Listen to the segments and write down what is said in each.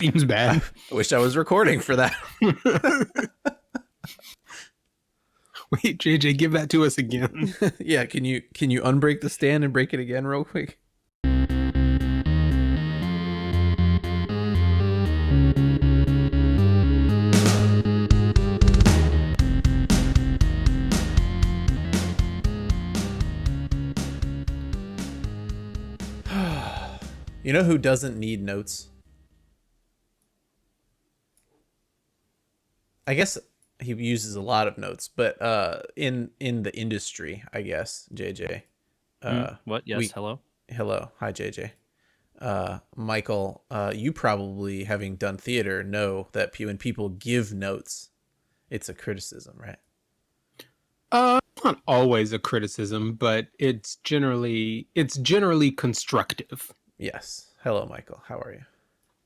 Seems bad. I wish I was recording for that. Wait, JJ, give that to us again. Yeah, can you unbreak the stand and break it again real quick? You know who doesn't need notes? I guess he uses a lot of notes, but in the industry, I guess, JJ. What? Yes. Hello. Hello. Hi, JJ. Michael, you probably, having done theater, know that when people give notes, it's a criticism, right? Not always a criticism, but it's generally constructive. Yes. Hello, Michael. How are you?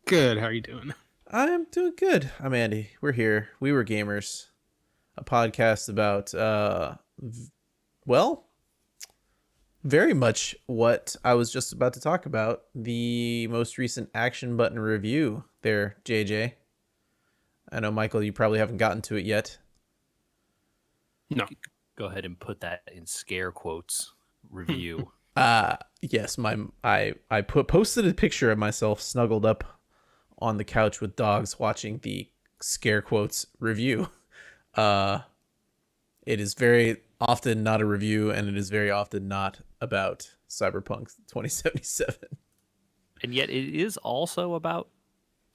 Good. How are you doing? I'm doing good. I'm Andy. We're here. We Were Gamers, a podcast about, well, very much what I was just about to talk about, the most recent Action Button review there, JJ. I know, Michael, you probably haven't gotten to it yet. No. Go ahead and put that in scare quotes. Review. Yes, I posted a picture of myself snuggled up on the couch with dogs watching the scare quotes review. It is very often not a review, and it is very often not about Cyberpunk 2077. And yet it is also about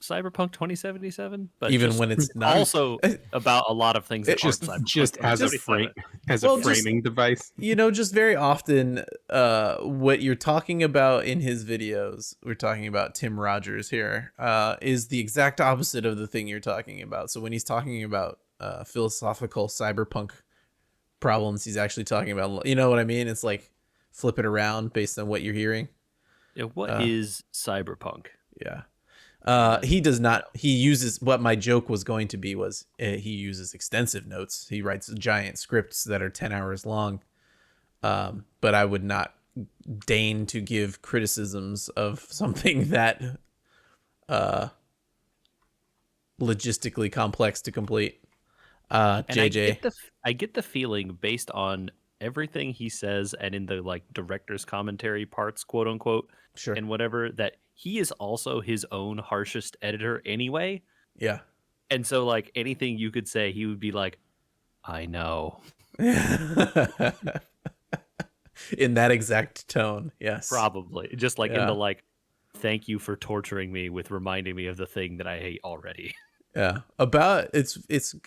Cyberpunk 2077, but Even when it's not. Also about a lot of things that Just aren't Cyberpunk as a 2077. a framing device. You know, just very often, what you're talking about in his videos, we're talking about Tim Rogers here, is the exact opposite of the thing you're talking about. So when he's talking about philosophical cyberpunk problems, he's actually talking about, you know what I mean? It's like flip it around based on what you're hearing. Yeah, what is Cyberpunk? Yeah. He does not. He uses, what my joke was going to be was, he uses extensive notes. He writes giant scripts that are 10 hours long. But I would not deign to give criticisms of something that logistically complex to complete. JJ, I get the feeling, based on everything he says and in the like director's commentary parts, quote unquote, sure. and whatever, that he is also his own harshest editor anyway. Yeah. And so like anything you could say, he would be like, I know. In that exact tone. Yes. Probably. Just like in the like, thank you for torturing me with reminding me of the thing that I hate already. Yeah. About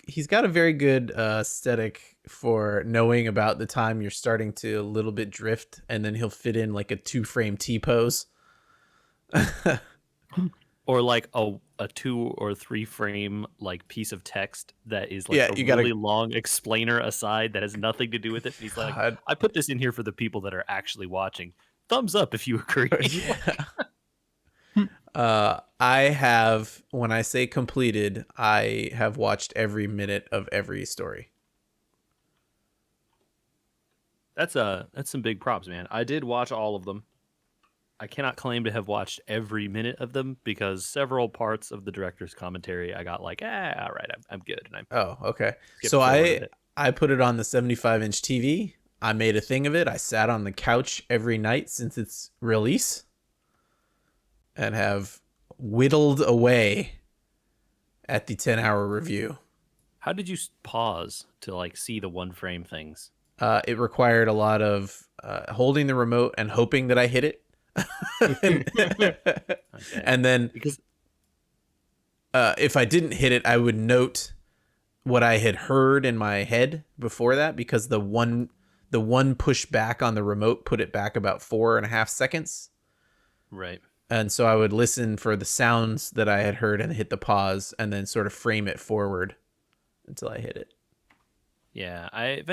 he's got a very good aesthetic for knowing about the time you're starting to a little bit drift, and then he'll fit in like a 2-frame T-pose. Or like a 2 or 3 frame like piece of text that is like a really long explainer aside that has nothing to do with it. And he's like, I put this in here for the people that are actually watching. Thumbs up if you agree. Yeah. I have, when I say completed, I have watched every minute of every story. That's some big props, man. I did watch all of them. I cannot claim to have watched every minute of them because several parts of the director's commentary I got like, all right, I'm good. And okay. So I put it on the 75-inch TV. I made a thing of it. I sat on the couch every night since its release and have whittled away at the 10-hour review. How did you pause to like see the 1-frame things? It required a lot of holding the remote and hoping that I hit it. Okay. And then because if I didn't hit it, I would note what I had heard in my head before that, because the one push back on the remote put it back about 4.5 seconds. Right. And so I would listen for the sounds that I had heard and hit the pause and then sort of frame it forward until I hit it. Yeah, I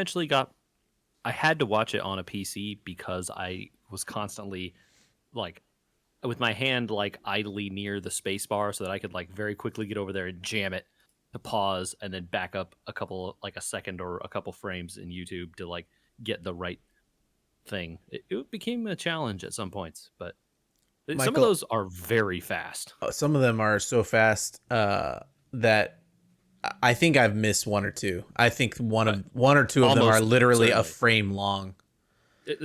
had to watch it on a PC because I was constantly like with my hand like idly near the space bar so that I could like very quickly get over there and jam it to pause and then back up a second or a couple frames in YouTube to like get the right thing. It became a challenge at some points, but Some Michael- of those are very fast. Some of them are so fast that I think I've missed one or two. I think one or two of them are Almost literally a certainly. frame long.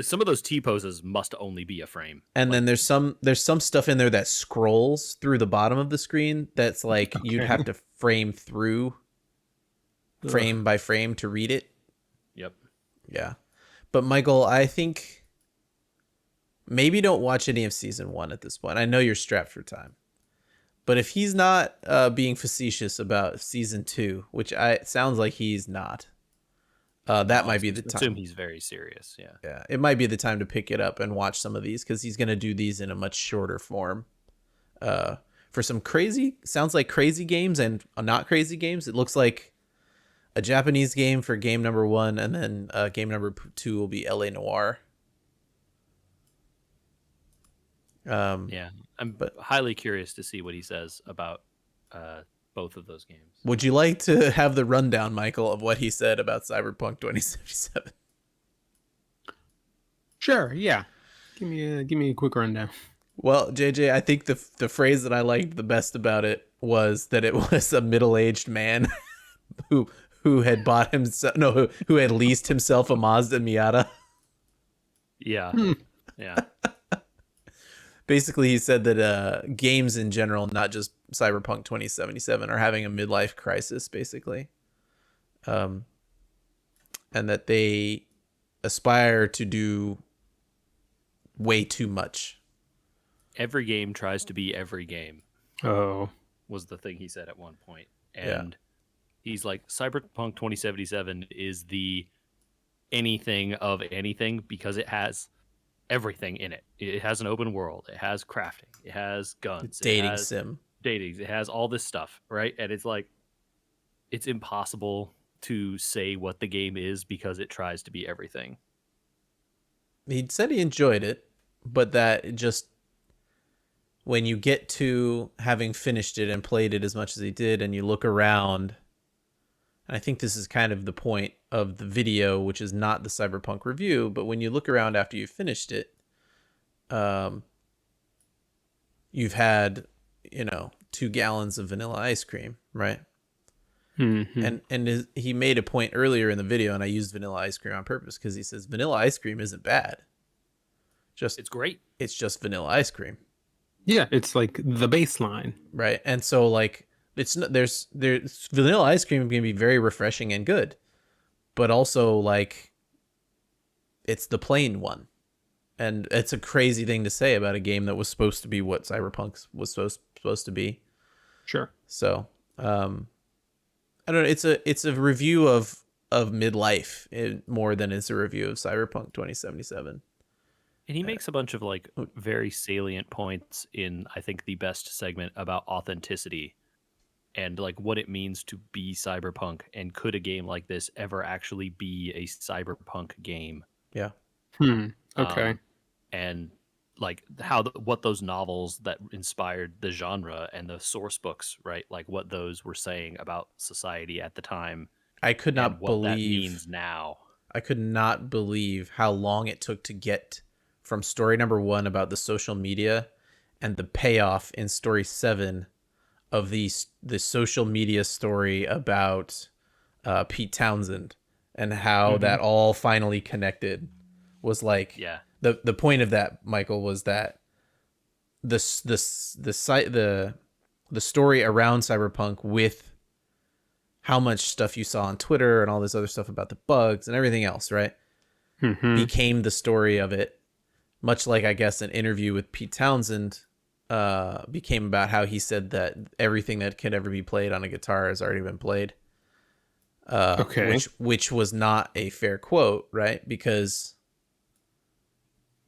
Some of those T poses must only be a frame. And then there's some stuff in there that scrolls through the bottom of the screen that's like you'd Okay. have to frame through frame by frame to read it. Yep. Yeah. But Michael, I think maybe don't watch any of season 1 at this point. I know you're strapped for time. But if he's not being facetious about season 2, which it sounds like he's not, that might be the time. Assume he's very serious. Yeah. Yeah, it might be the time to pick it up and watch some of these because he's going to do these in a much shorter form. For some crazy, sounds like crazy games and not crazy games. It looks like a Japanese game for game number 1, and then game number 2 will be LA Noire. Yeah. I'm highly curious to see what he says about both of those games. Would you like to have the rundown, Michael, of what he said about Cyberpunk 2077? Sure, yeah. Give me a quick rundown. Well, JJ, I think the phrase that I liked the best about it was that it was a middle-aged man who had bought himself who had leased himself a Mazda Miata. Yeah. Yeah. Basically, he said that games in general, not just Cyberpunk 2077, are having a midlife crisis, basically. And that they aspire to do way too much. Every game tries to be every game, Oh. was the thing he said at one point. And he's like, Cyberpunk 2077 is the anything of anything because it has everything in it. It has an open world. It has crafting. It has guns. Dating it has sim. Datings. It has all this stuff, right? And it's like, it's impossible to say what the game is because it tries to be everything. He said he enjoyed it, but that it just when you get to having finished it and played it as much as he did, and you look around, and I think this is kind of the point of the video, which is not the Cyberpunk review, but when you look around after you've finished it, you've had 2 gallons of vanilla ice cream, right? Mm-hmm. And he made a point earlier in the video, and I used vanilla ice cream on purpose because he says vanilla ice cream isn't bad. It's great. It's just vanilla ice cream, Yeah, it's like the baseline. right? And so like it's not, there's vanilla ice cream can be very refreshing and good, but also like it's the plain one, and it's a crazy thing to say about a game that was supposed to be what Cyberpunk was supposed to be. Sure. So I don't know. It's a review of midlife more than it's a review of Cyberpunk 2077. And he makes a bunch of like very salient points in, I think, the best segment about authenticity and like what it means to be cyberpunk, and could a game like this ever actually be a cyberpunk game? Yeah. Okay. And like what those novels that inspired the genre and the source books, right? Like what those were saying about society at the time. I could not and what that believe means now. I could not believe how long it took to get from story number 1 about the social media and the payoff in story 7 of the social media story about Pete Townsend, and how that all finally connected. Was like Yeah. the point of that, Michael, was that the story around Cyberpunk, with how much stuff you saw on Twitter and all this other stuff about the bugs and everything else, right? Became the story of it. Much like, I guess, an interview with Pete Townsend became about how he said that everything that could ever be played on a guitar has already been played. Okay. Which was not a fair quote, right? Because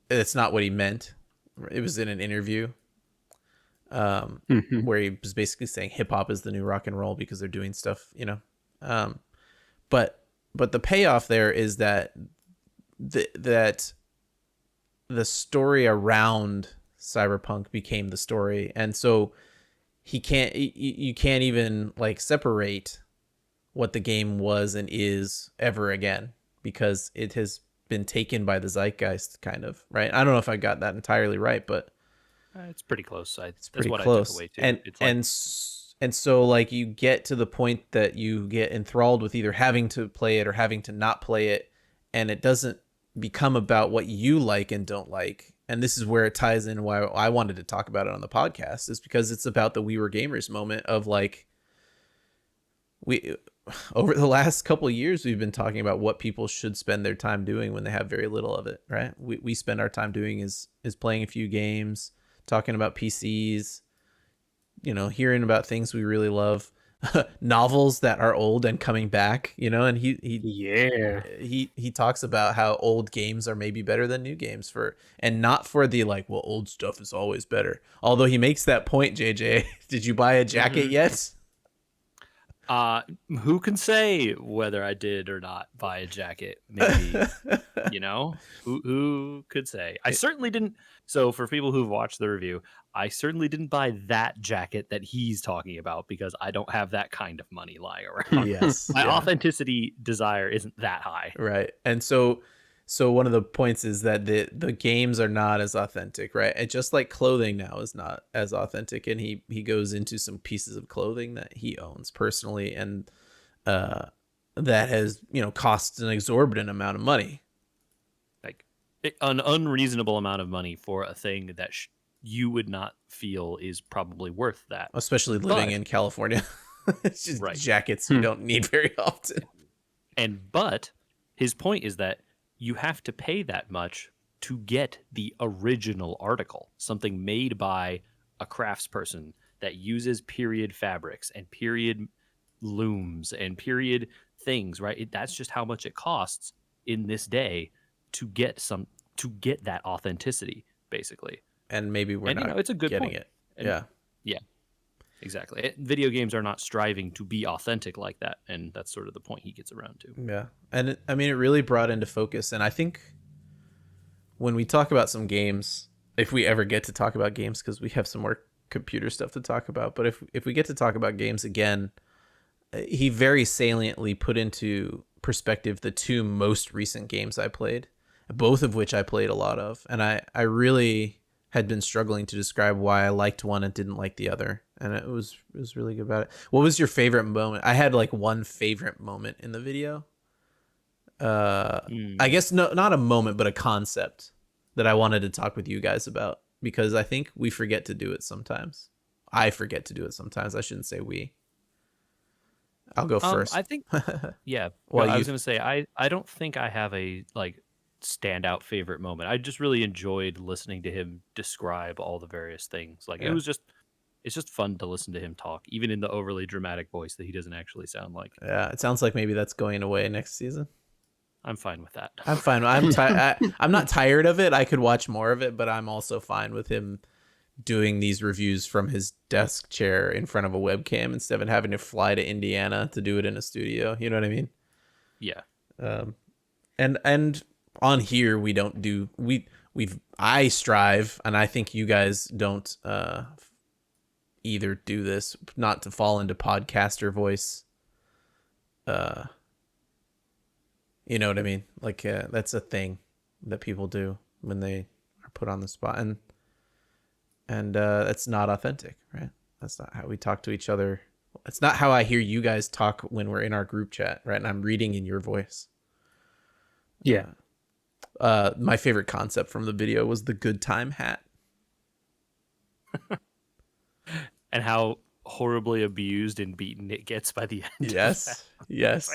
it's not what he meant. It was in an interview where he was basically saying hip hop is the new rock and roll because they're doing stuff, but the payoff there is that the story around Cyberpunk became the story, and so you can't even like separate what the game was and is ever again, because it has been taken by the zeitgeist, kind of, right? I don't know if I got that entirely right, but It's pretty close. It's That's pretty what I took close. away too. And It's like and so like you get to the point that you get enthralled with either having to play it or having to not play it, and it doesn't become about what you like and don't like. And this is where it ties in why I wanted to talk about it on the podcast, is because it's about the We Were Gamers moment of like, we over the last couple of years we've been talking about what people should spend their time doing when they have very little of it, right? We spend our time doing is playing a few games, talking about PCs, you know, hearing about things we really love, novels that are old and coming back, you know. And Yeah. he talks about how old games are maybe better than new games, for, and not for the like, well, old stuff is always better. Although he makes that point, JJ. Did you buy a jacket yet? who can say whether I did or not buy a jacket? Maybe you know who could say? I certainly didn't. So for people who've watched the review, I certainly didn't buy that jacket that he's talking about because I don't have that kind of money lying around. Yes. My yeah. authenticity desire isn't that high. Right. And so one of the points is that the games are not as authentic, right? And just like clothing now is not as authentic, and he goes into some pieces of clothing that he owns personally, and that has, you know, cost an exorbitant amount of money. Like an unreasonable amount of money for a thing that you would not feel is probably worth that. Especially living in California. It's just Right. jackets you don't need very often. But his point is that you have to pay that much to get the original article, something made by a craftsperson that uses period fabrics and period looms and period things, right? That's just how much it costs in this day to get that authenticity, basically. And maybe we're And not you know, it's a good getting point. it. And Yeah. Exactly. Video games are not striving to be authentic like that, and that's sort of the point he gets around to. Yeah. And I mean, it really brought into focus. And I think when we talk about some games, if we ever get to talk about games, because we have some more computer stuff to talk about, but if we get to talk about games again, he very saliently put into perspective the two most recent games I played, both of which I played a lot of. And I really had been struggling to describe why I liked one and didn't like the other. And it was really good about it. What was your favorite moment? I had like one favorite moment in the video. I guess not a moment, but a concept that I wanted to talk with you guys about, because I think we forget to do it sometimes. I forget to do it sometimes. I shouldn't say we. I'll go first. I think, yeah. Well, I was going to say, I don't think I have a like standout favorite moment. I just really enjoyed listening to him describe all the various things. Like it's just fun to listen to him talk, even in the overly dramatic voice that he doesn't actually sound like. Yeah, it sounds like maybe that's going away next season. I'm fine with that. I'm fine. I'm not tired of it. I could watch more of it, but I'm also fine with him doing these reviews from his desk chair in front of a webcam instead of having to fly to Indiana to do it in a studio. You know what I mean? Yeah. And on here we don't do I strive, and I think you guys don't either do this, not to fall into podcaster voice. You know what I mean? Like that's a thing that people do when they are put on the spot, and that's not authentic, right? That's not how we talk to each other. It's not how I hear you guys talk when we're in our group chat, right? And I'm reading in your voice. Yeah. My favorite concept from the video was the good time hat. And how horribly abused and beaten it gets by the end. Yes. Yes.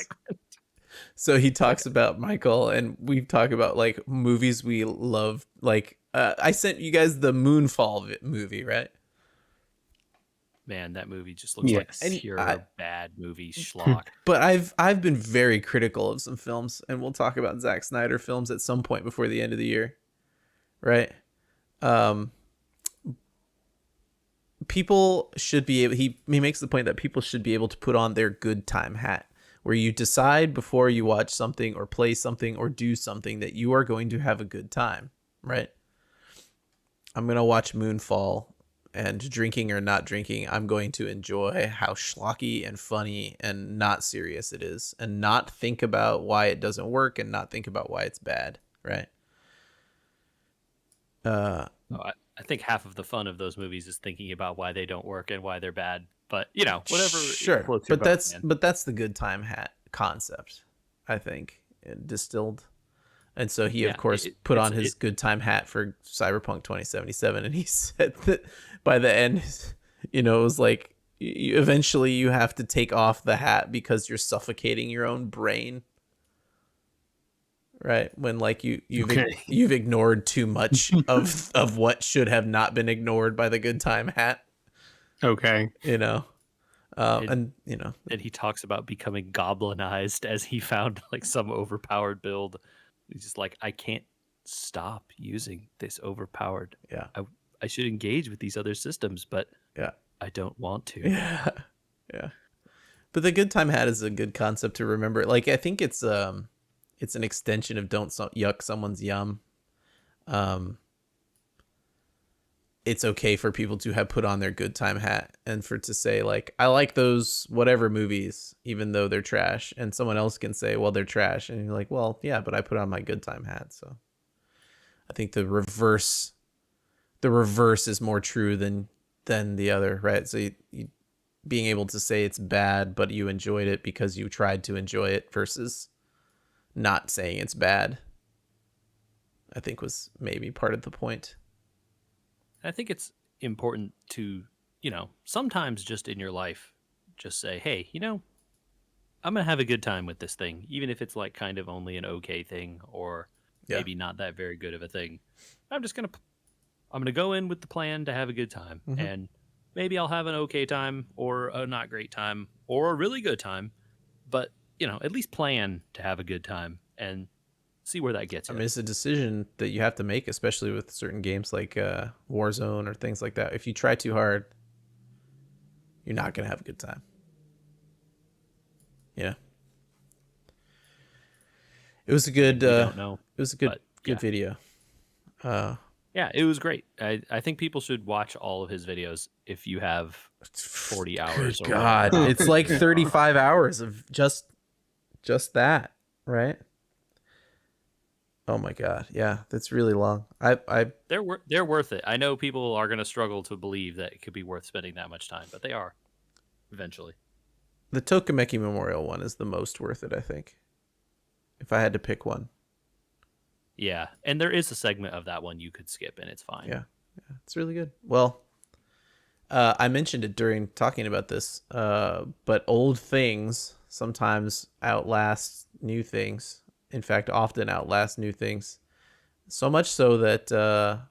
So he talks about Michael, and we talk about like movies we love. Like I sent you guys the Moonfall movie, right? Man, that movie just looks Yes. like pure bad movie schlock. But I've been very critical of some films, and we'll talk about Zack Snyder films at some point before the end of the year, right? People should be able. He makes the point that people should be able to put on their good time hat, where you decide before you watch something or play something or do something that you are going to have a good time, right? I'm gonna watch Moonfall. And drinking or not drinking, I'm going to enjoy how schlocky and funny and not serious it is, and not think about why it doesn't work, and not think about why it's bad, right? I I think half of the fun of those movies is thinking about why they don't work and why they're bad. But whatever Sure, floats your boat, man. but that's the good time hat concept, I think, distilled. And so he, of Yeah, course, put on his good time hat for Cyberpunk 2077, and he said that by the end, it was like eventually you have to take off the hat because you're suffocating your own brain. Right, when like you've ignored too much of what should have not been ignored by the good time hat, Okay. and And he talks about becoming goblinized as he found like some overpowered build. He's just like, I can't stop using this overpowered. Yeah. I should engage with these other systems, but Yeah. I don't want to. Yeah. Yeah. But the good time hat is a good concept to remember. Like, I think it's an extension of don't yuck someone's yum. It's okay for people to have put on their good time hat and for to say like, I like those whatever movies, even though they're trash, and someone else can say, well, they're trash, and you're like, well, yeah, but I put on my good time hat. So I think the reverse is more true than the other, right? So you being able to say it's bad, but you enjoyed it because you tried to enjoy it versus not saying it's bad, I think was maybe part of the point. I think it's important to, sometimes just in your life, just say, hey, I'm going to have a good time with this thing, even if it's like kind of only an okay thing or maybe not that very good of a thing. I'm going to go in with the plan to have a good time. Mm-hmm. And maybe I'll have an okay time or a not great time or a really good time. But, at least plan to have a good time and see where that gets you. I mean, it's a decision that you have to make, especially with certain games like Warzone or things like that. If you try too hard, you're not going to have a good time. Yeah. It was a good don't know, it was a good yeah. video. Yeah, it was great. I think people should watch all of his videos if you have 40 hours. Good God, it's like 35 hours of just that, right? Oh my God, yeah, that's really long. They're worth it. I know people are going to struggle to believe that it could be worth spending that much time, but they are eventually. The Tokimeki Memorial one is the most worth it, I think. If I had to pick one. Yeah, and there is a segment of that one you could skip, and it's fine. Yeah, it's really good. Well, I mentioned it during talking about this, but old things sometimes outlast new things. In fact, often outlast new things. So much so that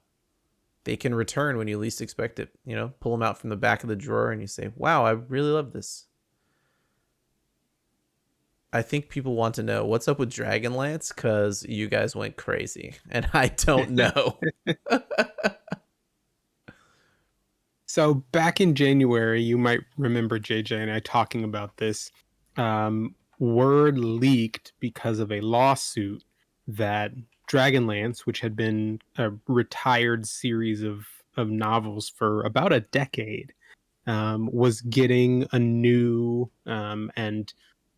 they can return when you least expect it. Pull them out from the back of the drawer and you say, wow, I really love this. I think people want to know what's up with Dragonlance because you guys went crazy and I don't know. So back in January, you might remember JJ and I talking about this. Word leaked because of a lawsuit that Dragonlance, which had been a retired series of novels for about a decade, was getting a new and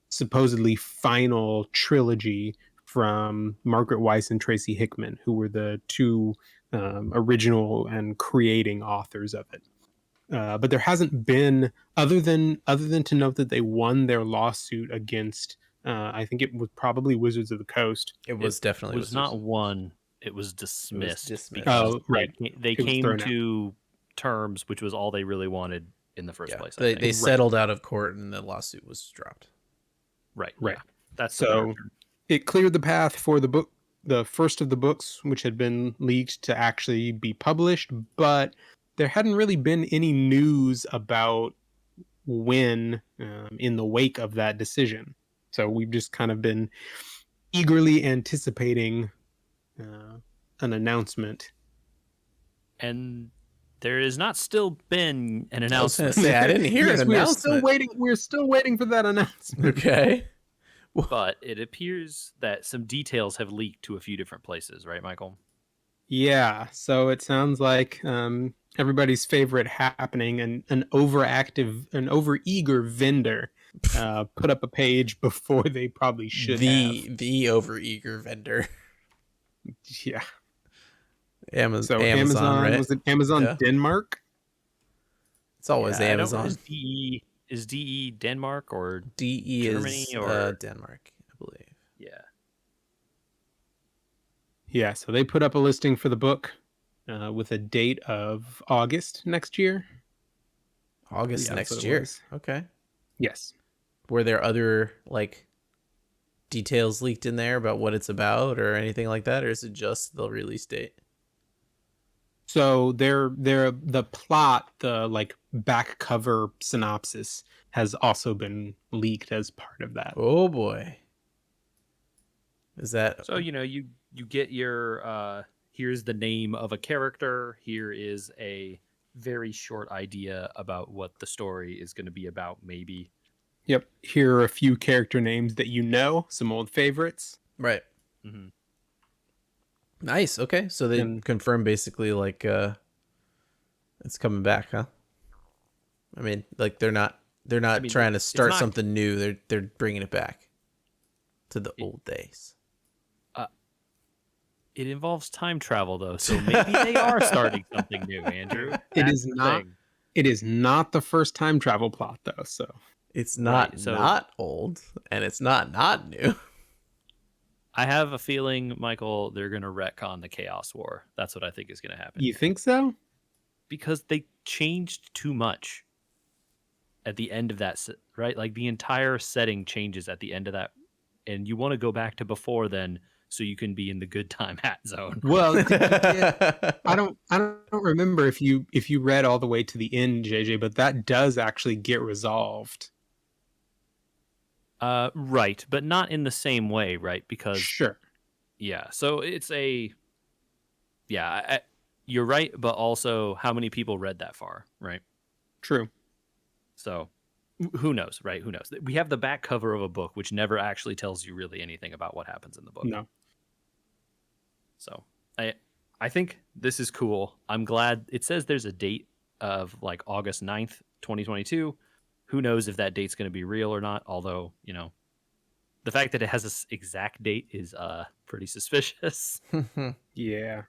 supposedly final trilogy from Margaret Weiss and Tracy Hickman, who were the two original and creating authors of it. But there hasn't been, other than to note that they won their lawsuit against, I think it was probably Wizards of the Coast. It was definitely was not won. It was dismissed. Because right. They came to terms, which was all they really wanted in the first place. They settled out of court and the lawsuit was dropped. Right. Right. Yeah. That's so it cleared the path for the book, the first of the books, which had been leaked, to actually be published, but there hadn't really been any news about when in the wake of that decision. So we've just kind of been eagerly anticipating an announcement. And there has not still been an announcement. I was going to say, I didn't hear an announcement. We're still waiting for that announcement. Okay. But it appears that some details have leaked to a few different places, right, Michael? Yeah. So it sounds like everybody's favorite happening, and an overeager vendor put up a page before they probably should have. The overeager vendor. Yeah. Amazon, So Amazon, right? was it Amazon Yeah. Denmark? It's always Yeah, I don't know, Amazon. is DE Denmark or DE Germany is or Denmark, I believe. yeah. Yeah, so they put up a listing for the book with a date of August next year. August Yeah, that's what next it year. was. Okay. Yes. Were there other like details leaked in there about what it's about or anything like that, or is it just the release date? So the plot, the like back cover synopsis has also been leaked as part of that. Oh boy. Is that So you get your here's the name of a character. Here is a very short idea about what the story is going to be about. Maybe. Yep. Here are a few character names that you know, some old favorites. right? Mm-hmm. Nice. Okay. So they And confirmed basically like it's coming back, huh? I mean, like they're not trying to it's start not- something new. They're bringing it back to the old days. It involves time travel though, so maybe they are starting something new, Andrew. It That's is the not- thing. it is not the first time travel plot though, so It's not so- not old and it's not new. I have a feeling, Michael, they're going to retcon the Chaos War. That's what I think is going to happen. you think so? Because they changed too much at the end of that, right? Like the entire setting changes at the end of that, and you want to go back to before then so you can be in the good time hat zone. Well, I don't remember if you read all the way to the end, JJ, but that does actually get resolved. Right, but not in the same way, right? Because Sure. yeah, so it's you're right, but also how many people read that far, right? True. So who knows, right? Who knows? We have the back cover of a book which never actually tells you really anything about what happens in the book. No. So I think this is cool. I'm glad it says there's a date of like August 9th, 2022. Who knows if that date's going to be real or not? Although, the fact that it has this exact date is pretty suspicious. Yeah.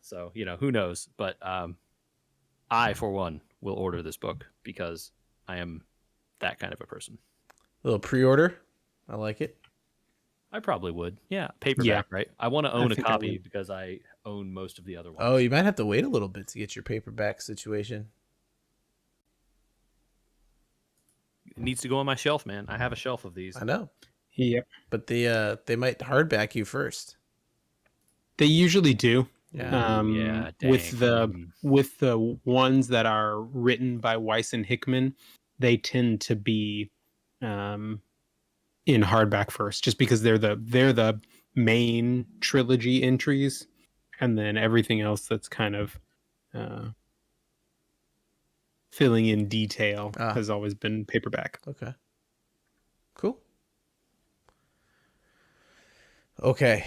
So, who knows? But I, for one, will order this book because I am that kind of a person. Little pre-order. I like it. I probably would. Yeah, paperback, right? I want to own a think I copy would. because I own most of the other ones. Oh, you might have to wait a little bit to get your paperback situation. It needs to go on my shelf, man. I have a shelf of these. I know, Yep. but they might hardback you first. They usually do. Yeah. Yeah, with dang. the ones that are written by Weiss and Hickman, they tend to be in hardback first, just because they're the main trilogy entries, and then everything else that's kind of filling in detail has always been paperback. Okay. Cool. Okay.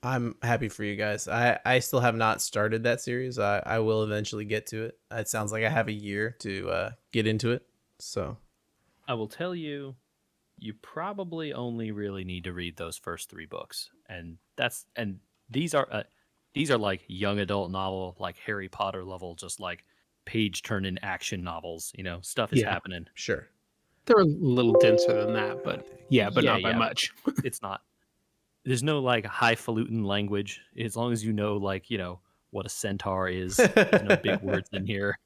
I'm happy for you guys. I still have not started that series. I will eventually get to it. It sounds like I have a year to get into it. So I will tell you, you probably only really need to read those first 3 books, and these are like young adult novel, like Harry Potter level, just like page turning action novels. Stuff is happening. sure. They're a little denser than that, but not by Yeah. much. It's not. There's no like highfalutin language. As long as you know, like what a centaur is. There's no big words in here.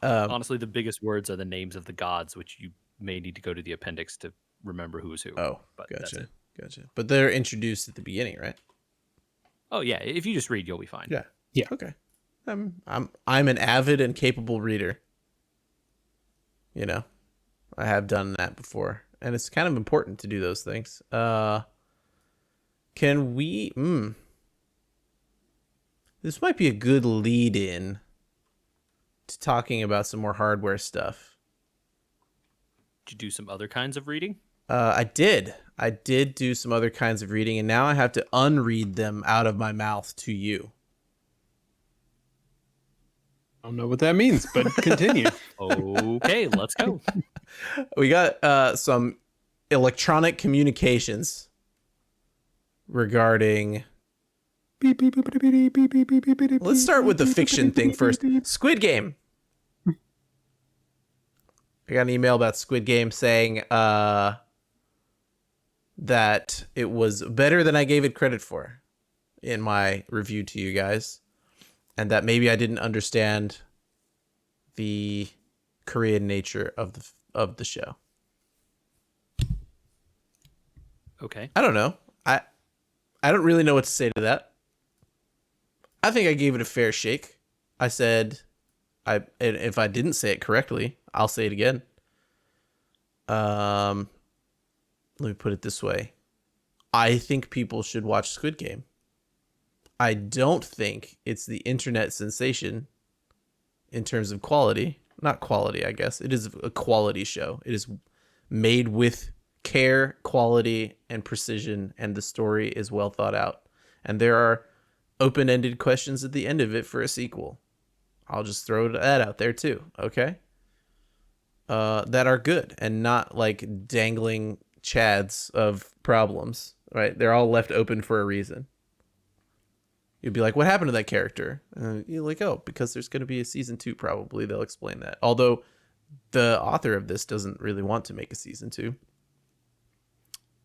Honestly, the biggest words are the names of the gods, which you may need to go to the appendix to remember who's who. Oh, but that's gotcha. it. Gotcha. But they're introduced at the beginning, right? Oh yeah, if you just read, you'll be fine. Yeah. Yeah. Okay. I'm an avid and capable reader. I have done that before, and it's kind of important to do those things. Can we? This might be a good lead in to talking about some more hardware stuff. Did you do some other kinds of reading? I did do some other kinds of reading, and now I have to unread them out of my mouth to you. I don't know what that means, but continue. Okay, let's go. We got some electronic communications regarding. Let's start with the fiction thing first. Squid Game. I got an email about Squid Game saying that it was better than I gave it credit for in my review to you guys, and that maybe I didn't understand the Korean nature of the show. Okay. I don't know. I don't really know what to say to that. I think I gave it a fair shake. I said, and if I didn't say it correctly, I'll say it again. Let me put it this way. I think people should watch Squid Game. I don't think it's the internet sensation in terms of quality. Not quality, I guess. It is a quality show. It is made with care, quality, and precision, and the story is well thought out. And there are open-ended questions at the end of it for a sequel. I'll just throw that out there too, okay? That are good and not like dangling chads of problems, right? They're all left open for a reason. You'd be like, what happened to that character? You're like, oh, because there's going to be a season 2 probably. They'll explain that. Although the author of this doesn't really want to make a season 2.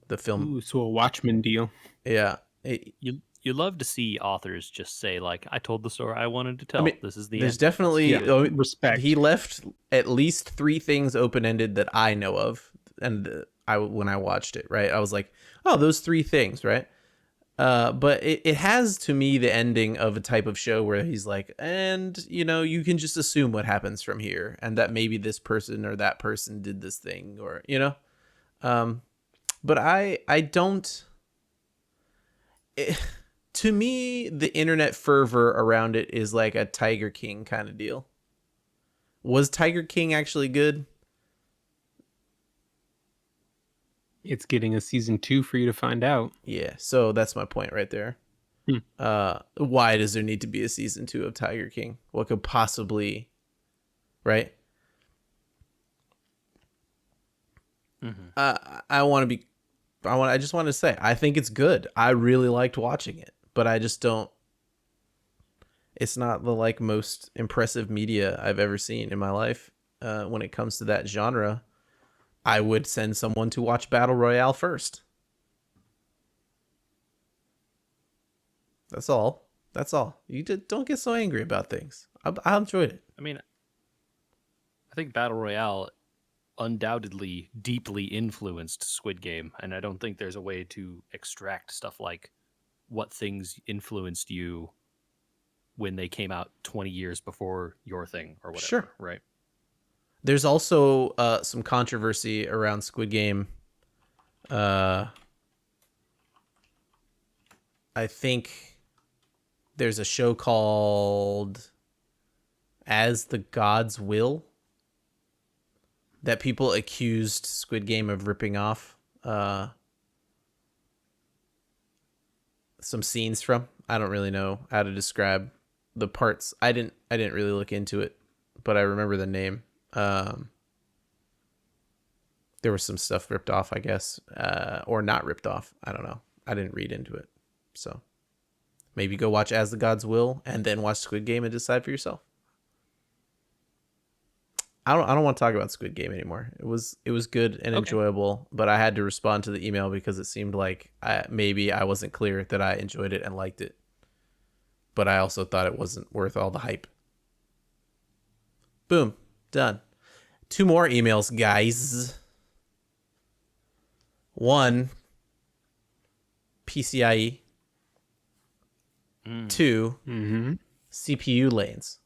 The film. Ooh, so a Watchmen deal. Yeah. You love to see authors just say like, I told the story I wanted to tell. I mean, This is the there's end. definitely respect. He left at least 3 things open-ended that I know of, and when I watched it, right, I was like, oh, those 3 things, right? But it has to me the ending of a type of show where he's like, and you can just assume what happens from here, and that maybe this person or that person did this thing, or but I don't. To me, the internet fervor around it is like a Tiger King kind of deal. Was Tiger King actually good? It's getting a season 2 for you to find out. Yeah, so that's my point right there. Why does there need to be a season 2 of Tiger King? What could possibly, right? Mm-hmm. I just want to say, I think it's good. I really liked watching it, but I just don't. It's not the like most impressive media I've ever seen in my life. When it comes to that genre, I would send someone to watch Battle Royale first. That's all. That's all. You don't get so angry about things. I enjoyed it. I mean, I think Battle Royale undoubtedly deeply influenced Squid Game, and I don't think there's a way to extract stuff like what things influenced you when they came out 20 years before your thing or whatever. Sure. Right. There's also some controversy around Squid Game. I think there's a show called As the Gods Will that people accused Squid Game of ripping off some scenes from. I don't really know how to describe the parts. I didn't really look into it, but I remember the name. There was some stuff ripped off, I guess, or not ripped off. I don't know. I didn't read into it. So maybe go watch As the Gods Will and then watch Squid Game and decide for yourself. I don't want to talk about Squid Game anymore. It was good and enjoyable, but I had to respond to the email because it seemed like maybe I wasn't clear that I enjoyed it and liked it. But I also thought it wasn't worth all the hype. Boom. Done. 2 more emails, guys. 1, PCIe. 2, CPU lanes.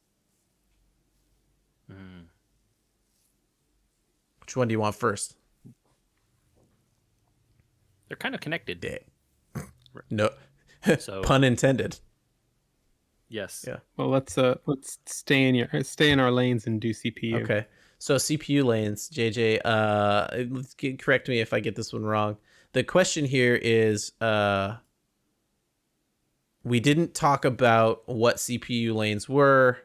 Which one do you want first? They're kind of connected. No. So Pun intended. yes. Yeah. Well, let's stay in our lanes and do CPU. Okay. So CPU lanes, JJ, correct me if I get this one wrong. The question here is, we didn't talk about what CPU lanes were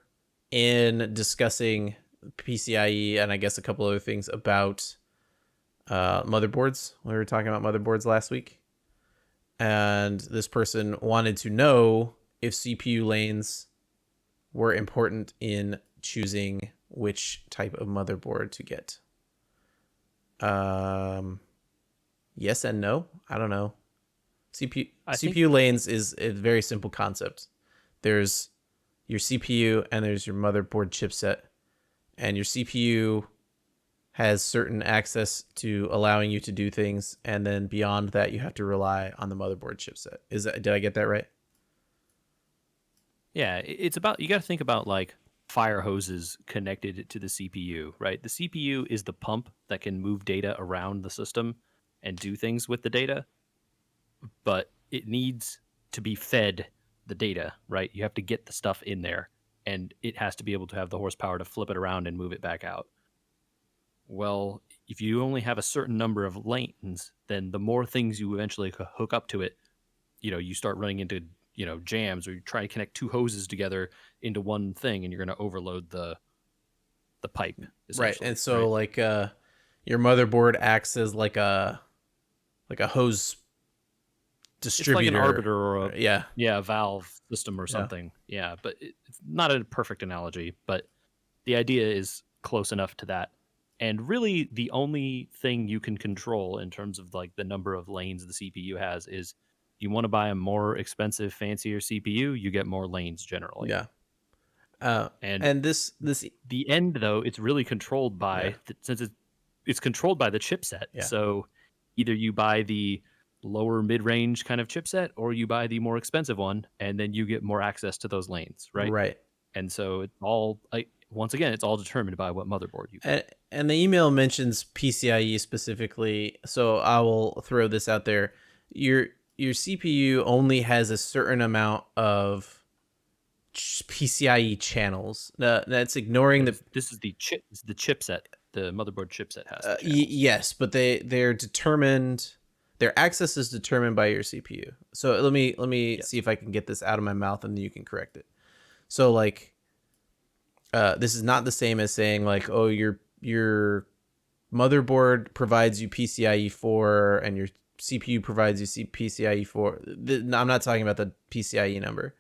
in discussing PCIe and I guess a couple other things about motherboards. We were talking about motherboards last week. and this person wanted to know if CPU lanes were important in choosing which type of motherboard to get. Yes and no. I don't know. CPU lanes is a very simple concept. There's your CPU and there's your motherboard chipset, and your CPU has certain access to allowing you to do things, and then beyond that you have to rely on the motherboard chipset. Did I get that right? Yeah, it's about, you got to think about like fire hoses connected to the CPU, right? The CPU is the pump that can move data around the system and do things with the data, but it needs to be fed the data, right? You have to get the stuff in there, and it has to be able to have the horsepower to flip it around and move it back out. Well, if you only have a certain number of lanes, then the more things you eventually hook up to it, you start running into jams, or you try to connect two hoses together into one thing, and you're going to overload the pipe. Right. And so right? like your motherboard acts as like a hose distributor. It's like an arbiter or a a valve system or something. Yeah, but it's not a perfect analogy, but the idea is close enough to that. And really, the only thing you can control in terms of like the number of lanes the CPU has is, you want to buy a more expensive, fancier CPU, you get more lanes generally. Yeah. And this the end, though, it's really controlled by since it's controlled by the chipset. Yeah. So either you buy the lower mid-range kind of chipset, or you buy the more expensive one, and then you get more access to those lanes, right? Right. And so it's all, like, once again, it's all determined by what motherboard you get. And the email mentions PCIe specifically, so I will throw this out there. Your CPU only has a certain amount of PCIe channels. That's ignoring This is the chipset. The motherboard chipset has the channels. Yes, but they're determined. Their access is determined by your CPU. So let me see if I can get this out of my mouth, and then you can correct it. So like, this is not the same as saying like, oh, your motherboard provides you PCIe 4 and your CPU provides you PCIe 4. I'm not talking about the PCIe number.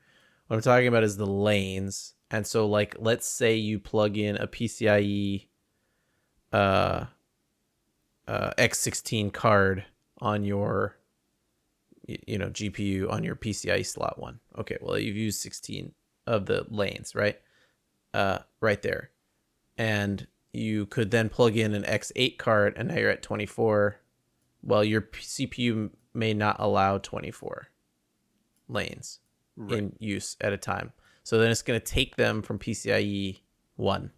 What I'm talking about is the lanes. And so like, let's say you plug in a PCIe X16 card on your GPU on your PCIe slot 1. Okay, well, you've used 16 of the lanes, right? Right there. And you could then plug in an X8 card, and now you're at 24. Well, your CPU may not allow 24 lanes in use at a time. So then it's going to take them from PCIe 1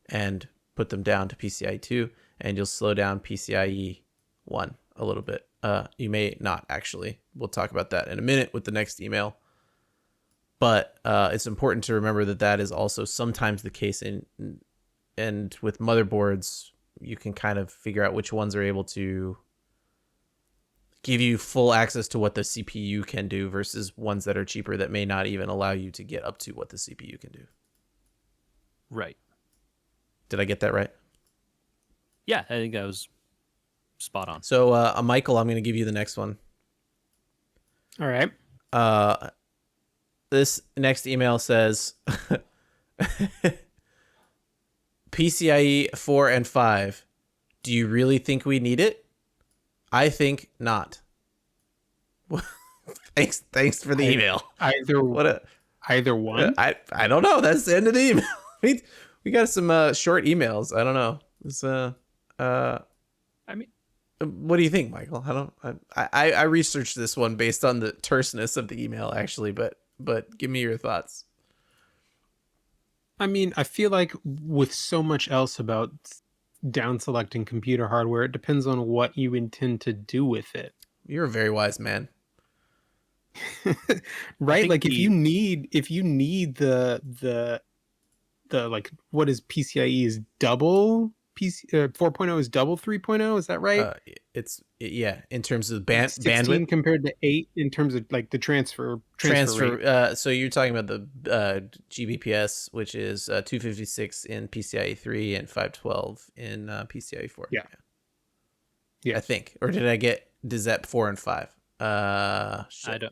and put them down to PCIe 2, and you'll slow down PCIe 1 a little bit. You may not, actually. We'll talk about that in a minute with the next email. But it's important to remember that is also sometimes the case and with motherboards, you can kind of figure out which ones are able to give you full access to what the CPU can do versus ones that are cheaper that may not even allow you to get up to what the CPU can do. Right. Did I get that right? Yeah, I think that was spot on. So, Michael, I'm going to give you the next one. All right. This next email says PCIe 4 and 5. Do you really think we need it? I think not. Thanks for the email. Either one. I don't know. That's the end of the email. We got some short emails. I don't know. It's I mean, what do you think, Michael? I researched this one based on the terseness of the email, actually, but give me your thoughts. I mean, I feel like with so much else about down selecting computer hardware, it depends on what you intend to do with it. You're a very wise man. Right? Like if you need the like, what is PCIe is double 4.0 is double 3.0, is that right? In terms of bandwidth compared to 8 in terms of like the transfer rate. So you're talking about the GBPS, which is 256 in PCIe 3 and 512 in PCIe 4. Yeah. I think. Or is that 4 and 5? Shit.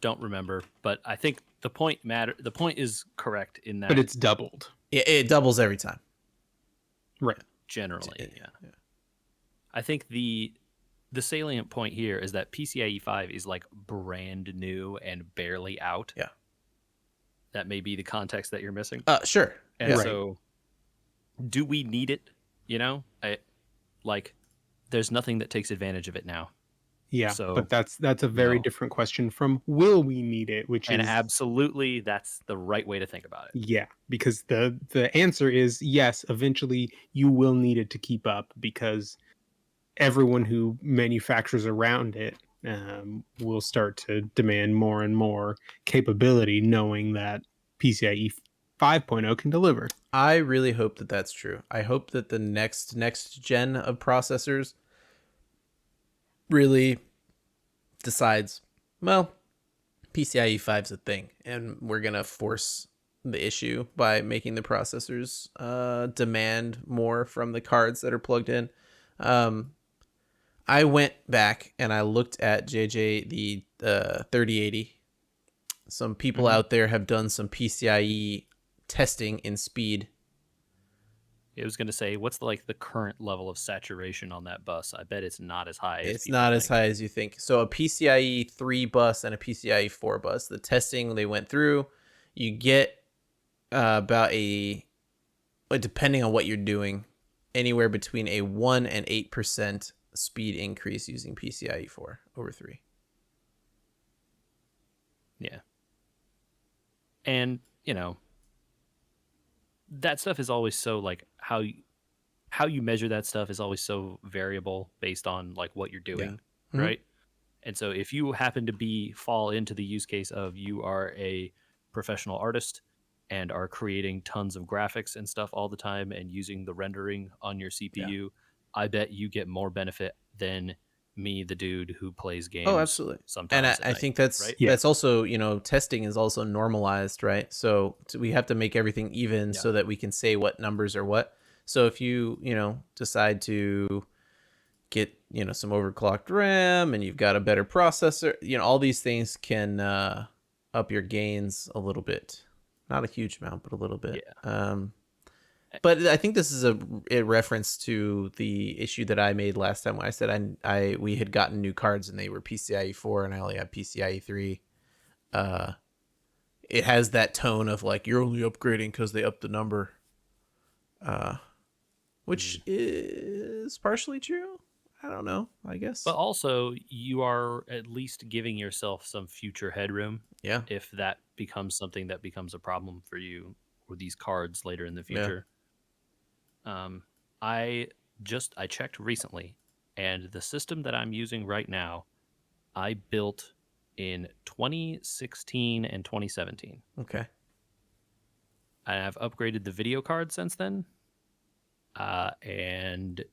Don't remember, but I think the point is correct in that But it's doubled. It doubles every time. Right. generally, yeah. I think the salient point here is that PCIe 5 is like brand new and barely out. Yeah. That may be the context that you're missing. Sure. And Right. so do we need it? You know, there's nothing that takes advantage of it now. Yeah, So, but that's a very no. different question from will we need it, which And is absolutely, that's the right way to think about it. yeah, because the answer is yes, eventually you will need it to keep up because everyone who manufactures around it will start to demand more and more capability, knowing that PCIe 5.0 can deliver. I really hope that that's true. I hope that the next gen of processors really decides, well, PCIe 5 is a thing, and we're going to force the issue by making the processors demand more from the cards that are plugged in. I went back and I looked at JJ, the 3080. Some people out there have done some PCIe testing in speed. I was going to say, what's the current level of saturation on that bus? I bet it's not as high. It's not as high as you think. So a PCIe 3 bus and a PCIe 4 bus, the testing they went through, you get about depending on what you're doing, anywhere between a 1 and 8% speed increase using PCIe 4 over 3. Yeah. And, that stuff is always so how you measure that stuff is always so variable based on what you're doing, Mhm. right? And so if you happen to fall into the use case of you are a professional artist and are creating tons of graphics and stuff all the time and using the rendering on your CPU, I bet you get more benefit than me, the dude who plays games. Oh, absolutely. Sometimes And I think that's right? Yeah. that's also, testing is also normalized, right? So we have to make everything even Yeah. so that we can say what numbers are what. So if you, decide to get, some overclocked RAM and you've got a better processor, all these things can up your gains a little bit. Not a huge amount, but a little bit. Yeah. But I think this is a reference to the issue that I made last time when I said we had gotten new cards and they were PCIe 4 and I only have PCIe 3. It has that tone of you're only upgrading because they upped the number, which is partially true. I don't know, I guess. But also, you are at least giving yourself some future headroom. Yeah. If that becomes something that becomes a problem for you or these cards later in the future. I checked recently, and the system that I'm using right now, I built in 2016 and 2017. Okay. And I've upgraded the video card since then, and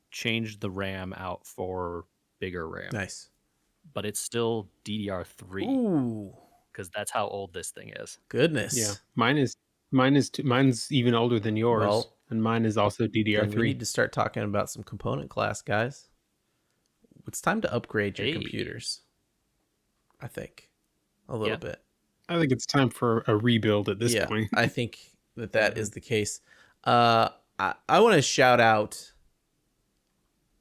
changed the RAM out for bigger RAM. Nice. But it's still DDR3. Ooh. Because that's how old this thing is. Goodness. Yeah, mine's even older than yours, Well, and mine is also Then we DDR3. need to start talking about some component class, guys. It's time to upgrade your Hey. computers. I think a little bit. I think it's time for a rebuild at this Yeah, point. I think that is the case. I want to shout out,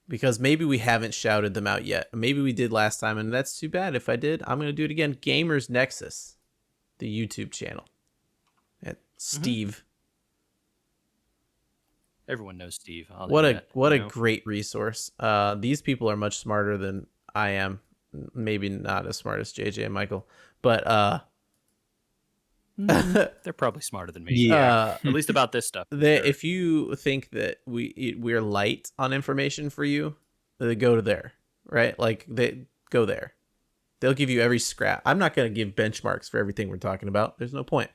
because maybe we haven't shouted them out yet. Maybe we did last time, and that's too bad. If I did, I'm going to do it again. Gamers Nexus, the YouTube channel. At Steve. Everyone knows Steve. What a great resource. These people are much smarter than I am. Maybe not as smart as JJ and Michael, but they're probably smarter than me. Yeah. At least about this stuff. Sure. If you think that we're light on information for you, they go to there, right? They go there. They'll give you every scrap. I'm not going to give benchmarks for everything we're talking about. There's no point.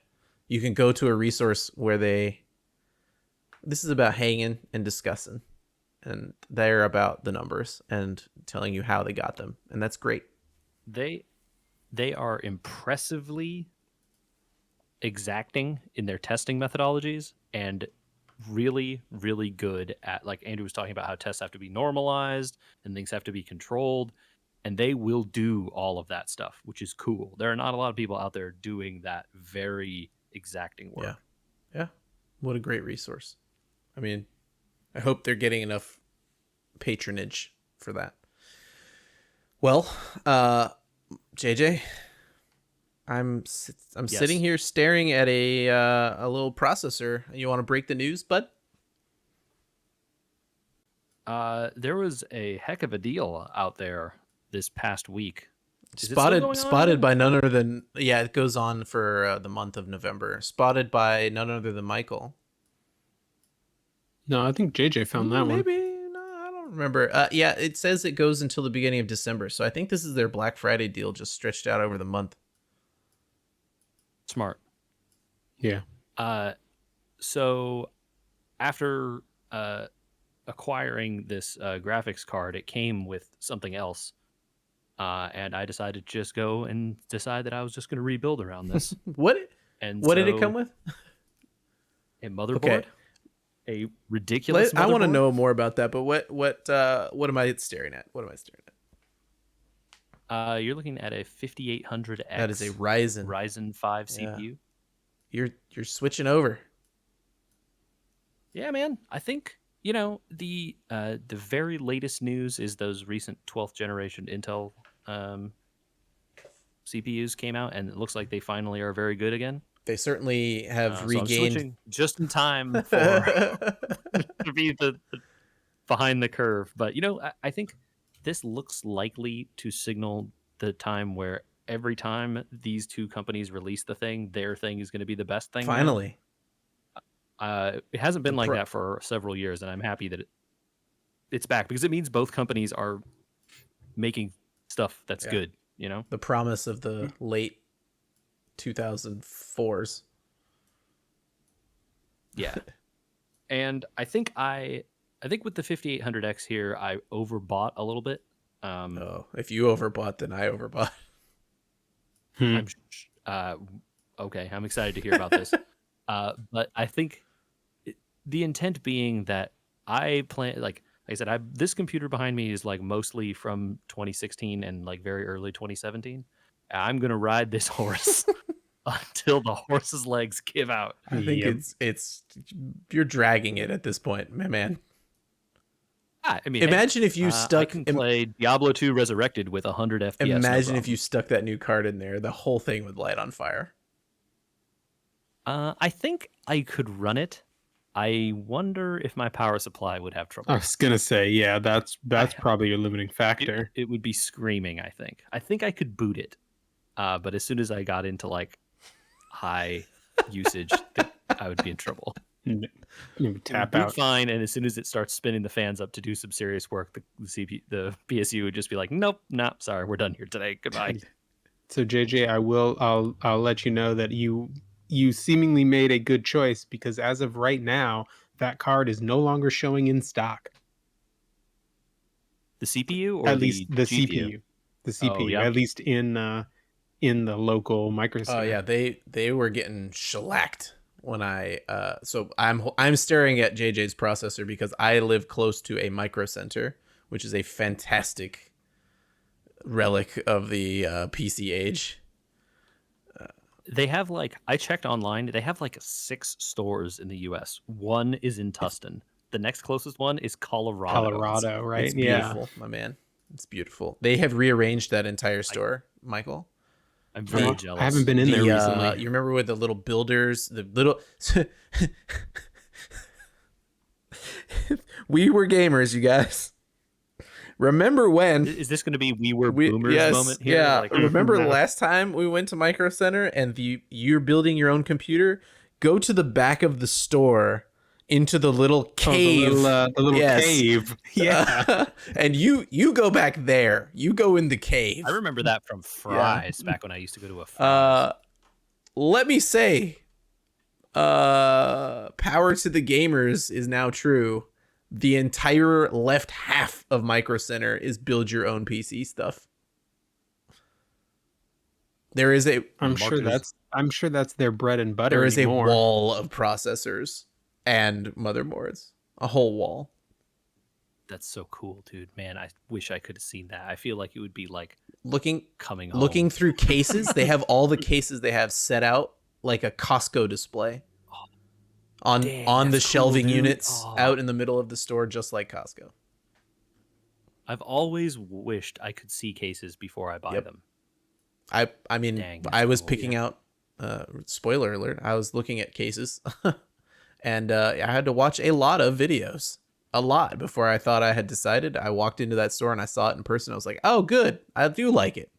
You can go to a resource where this is about hanging and discussing, and they're about the numbers and telling you how they got them, and that's great. They are impressively exacting in their testing methodologies and really, really good at, like Andrew was talking about, how tests have to be normalized and things have to be controlled. and they will do all of that stuff, which is cool. There are not a lot of people out there doing that very exacting work. Yeah. What a great resource. I mean, I hope they're getting enough patronage for that. Well, JJ, I'm Yes. sitting here staring at a little processor. You want to break the news, bud? There was a heck of a deal out there this past week. Is it still Spotted going on? spotted by none other than it goes on for the month of November. Spotted by none other than Michael. No, I think JJ found that one. Maybe no, I don't remember. It says it goes until the beginning of December, so I think this is their Black Friday deal, just stretched out over the month. Smart. Yeah. So after acquiring this graphics card, it came with something else. And I decided to just go and decide that I was just going to rebuild around this. What And did it so come with? A motherboard, Okay. a ridiculous. I want to motherboard. know more about that, but what am I staring at? What am I staring at? You're looking at a 5800X. That is a Ryzen. Ryzen 5 Yeah. CPU. You're switching over. Yeah, man. I think the very latest news is those recent 12th generation Intel CPUs came out, and it looks like they finally are very good again. They certainly have So I'm regained. switching just in time for to be the behind the curve. But I think this looks likely to signal the time where every time these two companies release the thing, their thing is going to be the best thing. now. Finally, It hasn't been The like pro- that for several years, and I'm happy that it's back because it means both companies are making stuff that's Yeah. good. the promise of the late 2004s. Yeah. And I think with the 5800X here, I overbought a little bit. Oh, if you overbought, then I overbought. Hmm. Okay, I'm excited to hear about this. But I think the intent being that I plan, like I said, this computer behind me is like mostly from 2016 and like very early 2017. I'm gonna ride this horse until the horse's legs give out. I think Yep. it's you're dragging it at this point, my man. I mean, Imagine if you I stuck. can play Diablo 2 Resurrected with 100 FPS. no Imagine if problem. you stuck that new card in there, the whole thing would light on fire. I think I could run it. I wonder if my power supply would have trouble. I was gonna say, yeah, that's probably your limiting factor. It would be screaming. I think I could boot it, but as soon as I got into like high usage, I would be in trouble. You tap Boot out. fine, and as soon as it starts spinning the fans up to do some serious work, the PSU would just be like, nope, sorry, we're done here today. Goodbye. So JJ, I'll let you know that you seemingly made a good choice because as of right now, that card is no longer showing in stock. The CPU or At least the GPU? CPU. The CPU, yeah. at least in the local Micro Oh Center. yeah, they were getting shellacked when I so I'm staring at JJ's processor because I live close to a Micro Center, which is a fantastic relic of the PC age. They have I checked online. They have 6 stores in the U.S. One is in Tustin. The next closest one is Colorado. Colorado, right? It's Yeah. beautiful, my man. It's beautiful. They have rearranged that entire store, Michael. I'm very Oh, jealous. I haven't been in there recently. You remember with the little builders, the little we were gamers, you guys. Remember when Is this going to be we were boomers yes, moment here? yeah. Like, Remember the last time we went to Micro Center and you're building your own computer? Go to the back of the store into the little cave. The little Yes. cave. Yeah. And you go back there. You go in the cave. I remember that from Fry's back when I used to go to a Fry's. Let me say, power to the gamers is now true. The entire left half of Micro Center is build your own PC stuff. There is a I'm sure that's their bread and butter. there is anymore. a wall of processors and motherboards, a whole wall. That's so cool, dude. Man, I wish I could have seen that. I feel like it would be like Looking coming home. looking through cases, they have all the cases they have set out like a Costco display on dang, the that's cool, shelving dude. units Oh. out in the middle of the store, just like Costco. I've always wished I could see cases before I buy Yep. them. I mean, Dang, that's I was cool, picking out. Spoiler alert! I was looking at cases, and I had to watch a lot of videos, a lot before I thought I had decided. I walked into that store and I saw it in person. I was like, "Oh, good! I do like it."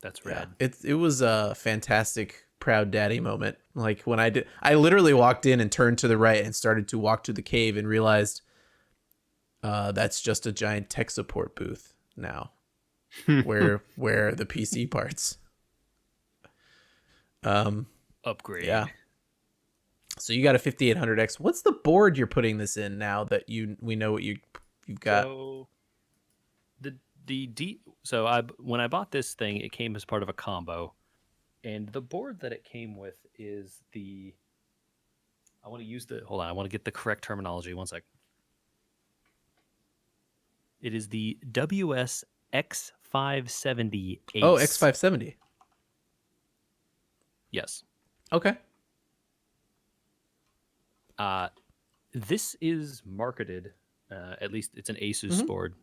That's Yeah, rad. it was a fantastic proud daddy moment. Like when I literally walked in and turned to the right and started to walk to the cave and realized that's just a giant tech support booth now, where the PC parts. Upgrade. Yeah. So you got a 5800X. What's the board you're putting this in now that we know what you've got? So when I bought this thing, it came as part of a combo, and the board that it came with is the. I want to use the. Hold on, I want to get the correct terminology. One sec. It is the WS X570 Ace. Oh, X570. Yes. Okay. This is marketed. At least it's an Asus Mhm. board.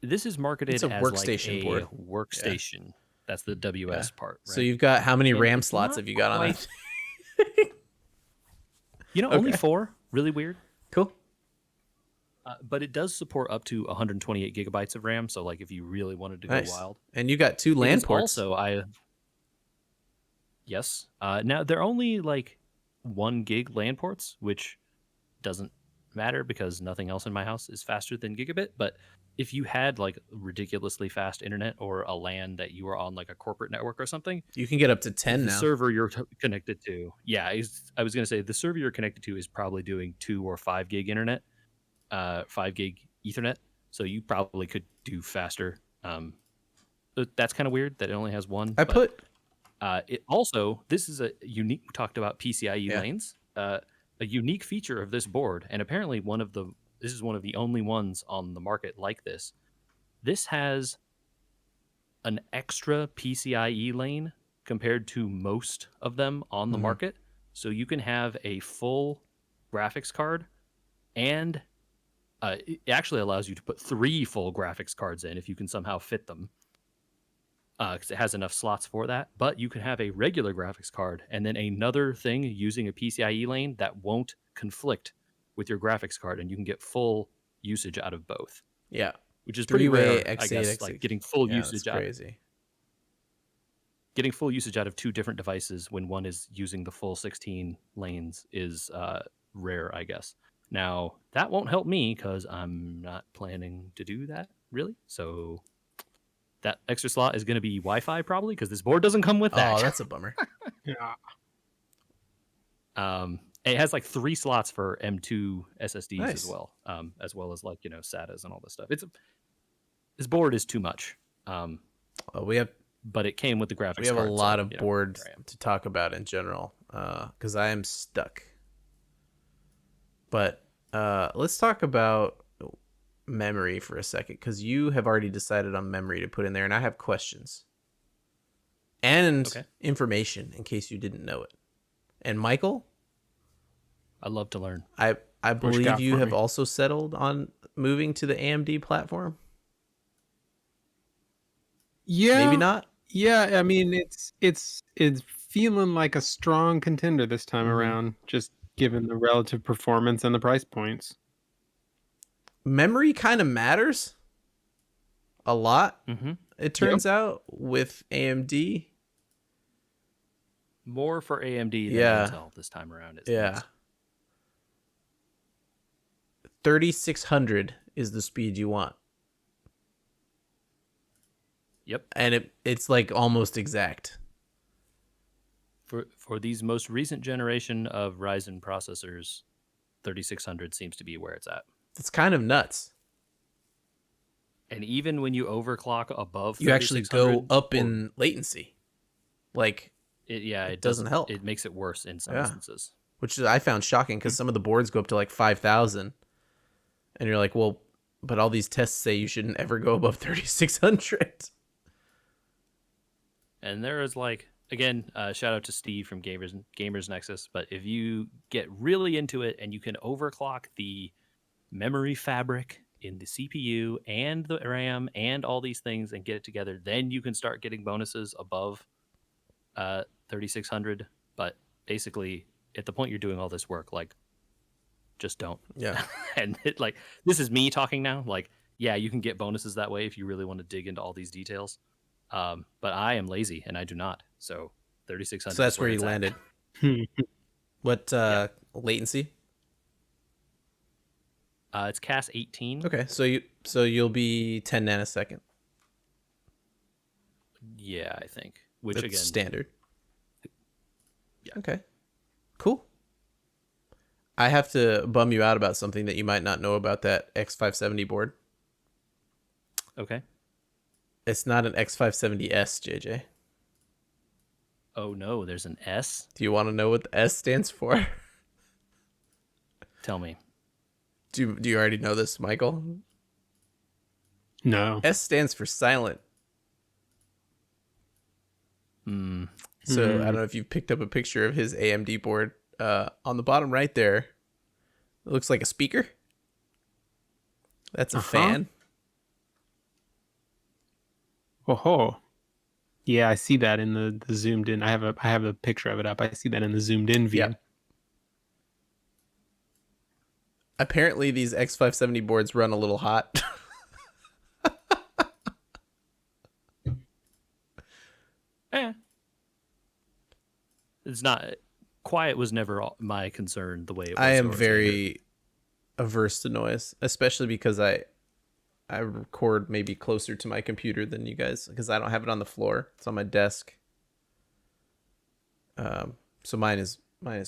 This is marketed It's a as workstation like a board. workstation. That's the WS part. Right? So you've got how many And RAM it's slots not have you got on quite- it? only Okay. 4. Really weird. Cool. But it does support up to 128 gigabytes of RAM. So like if you really wanted to go Nice. wild. And you got 2 It LAN is ports. Also, yes. Now they're only like 1 gig LAN ports, which doesn't matter because nothing else in my house is faster than gigabit. But if you had like ridiculously fast internet or a LAN that you were on like a corporate network or something, You can get up to 10 the now. server you're connected to, I was going to say the server you're connected to is probably doing 2 or 5 gig internet, 5 gig Ethernet. So you probably could do faster. That's kind of weird that it only has one. I but, put it also, this is a unique. We talked about PCIe Yeah. lanes. A unique feature of this board, and apparently this is one of the only ones on the market like this. This has an extra PCIe lane compared to most of them on the Mhm. market. So you can have a full graphics card, and it actually allows you to put 3 full graphics cards in if you can somehow fit them. Because it has enough slots for that. But you can have a regular graphics card and then another thing using a PCIe lane that won't conflict with your graphics card, and you can get full usage out of both, yeah. which is pretty 3-way rare. I X8, guess X6. like getting full Yeah, that's usage out, crazy. getting full usage out of 2 different devices when one is using the full 16 lanes is rare, I guess. Now that won't help me because I'm not planning to do that really. So that extra slot is going to be Wi-Fi probably because this board doesn't come with that. Oh, that's a bummer. Yeah. It has like 3 slots for M2 SSDs Nice. as well as like SATAs and all this stuff. This board is too much, We have but it came with the graphics. we have a card, lot so, of boards RAM. to talk about in general because I am stuck. But let's talk about memory for a second because you have already decided on memory to put in there, and I have questions and Okay. information in case you didn't know it. And Michael, I love to learn. I What you believe got you for have me? also settled on moving to the AMD platform. Yeah. Maybe not. Yeah, I mean it's feeling like a strong contender this time Mhm. around, just given the relative performance and the price points. Memory kind of matters a lot. Mm-hmm. It turns out with AMD. More for AMD than Yeah. Intel this time around. It Yeah. seems. 3600 is the speed you want. Yep. And it's like almost exact. For these most recent generation of Ryzen processors, 3600 seems to be where it's at. It's kind of nuts. And even when you overclock above, You actually go 3600, up or- in latency. Like it doesn't help. It makes it worse in some Yeah. instances. which I found shocking because some of the boards go up to like 5,000, and you're like, well, but all these tests say you shouldn't ever go above 3,600. And there is like, again, shout out to Steve from Gamers Nexus. But if you get really into it and you can overclock the memory fabric in the CPU and the RAM and all these things and get it together, then you can start getting bonuses above 3,600. But basically, at the point you're doing all this work, like, just don't. Yeah. And this is me talking now. Like, yeah, you can get bonuses that way if you really want to dig into all these details. But I am lazy and I do not. So 3,600. So that's where you it's at. landed. What latency? It's CAS 18. Okay, so you'll be 10 nanosecond. Yeah, I think. Which That's again, standard. Yeah. Okay. Cool. I have to bum you out about something that you might not know about that X570 board. okay. It's not an X570S, JJ. Oh no, there's an S. Do you want to know what the S stands for? Tell me. Do you already know this, Michael? No. S stands for silent. Hmm. So I don't know if you've picked up a picture of his AMD board. On the bottom right there, it looks like a speaker. That's a fan. Oh, yeah, I see that in the zoomed in. I have a picture of it up. I see that in the zoomed in view. Yep. Apparently, these X570 boards run a little hot. It's not quiet. Was never my concern. The way it was. I am yours either. very averse to noise, especially because I record maybe closer to my computer than you guys because I don't have it on the floor. It's on my desk. So mine is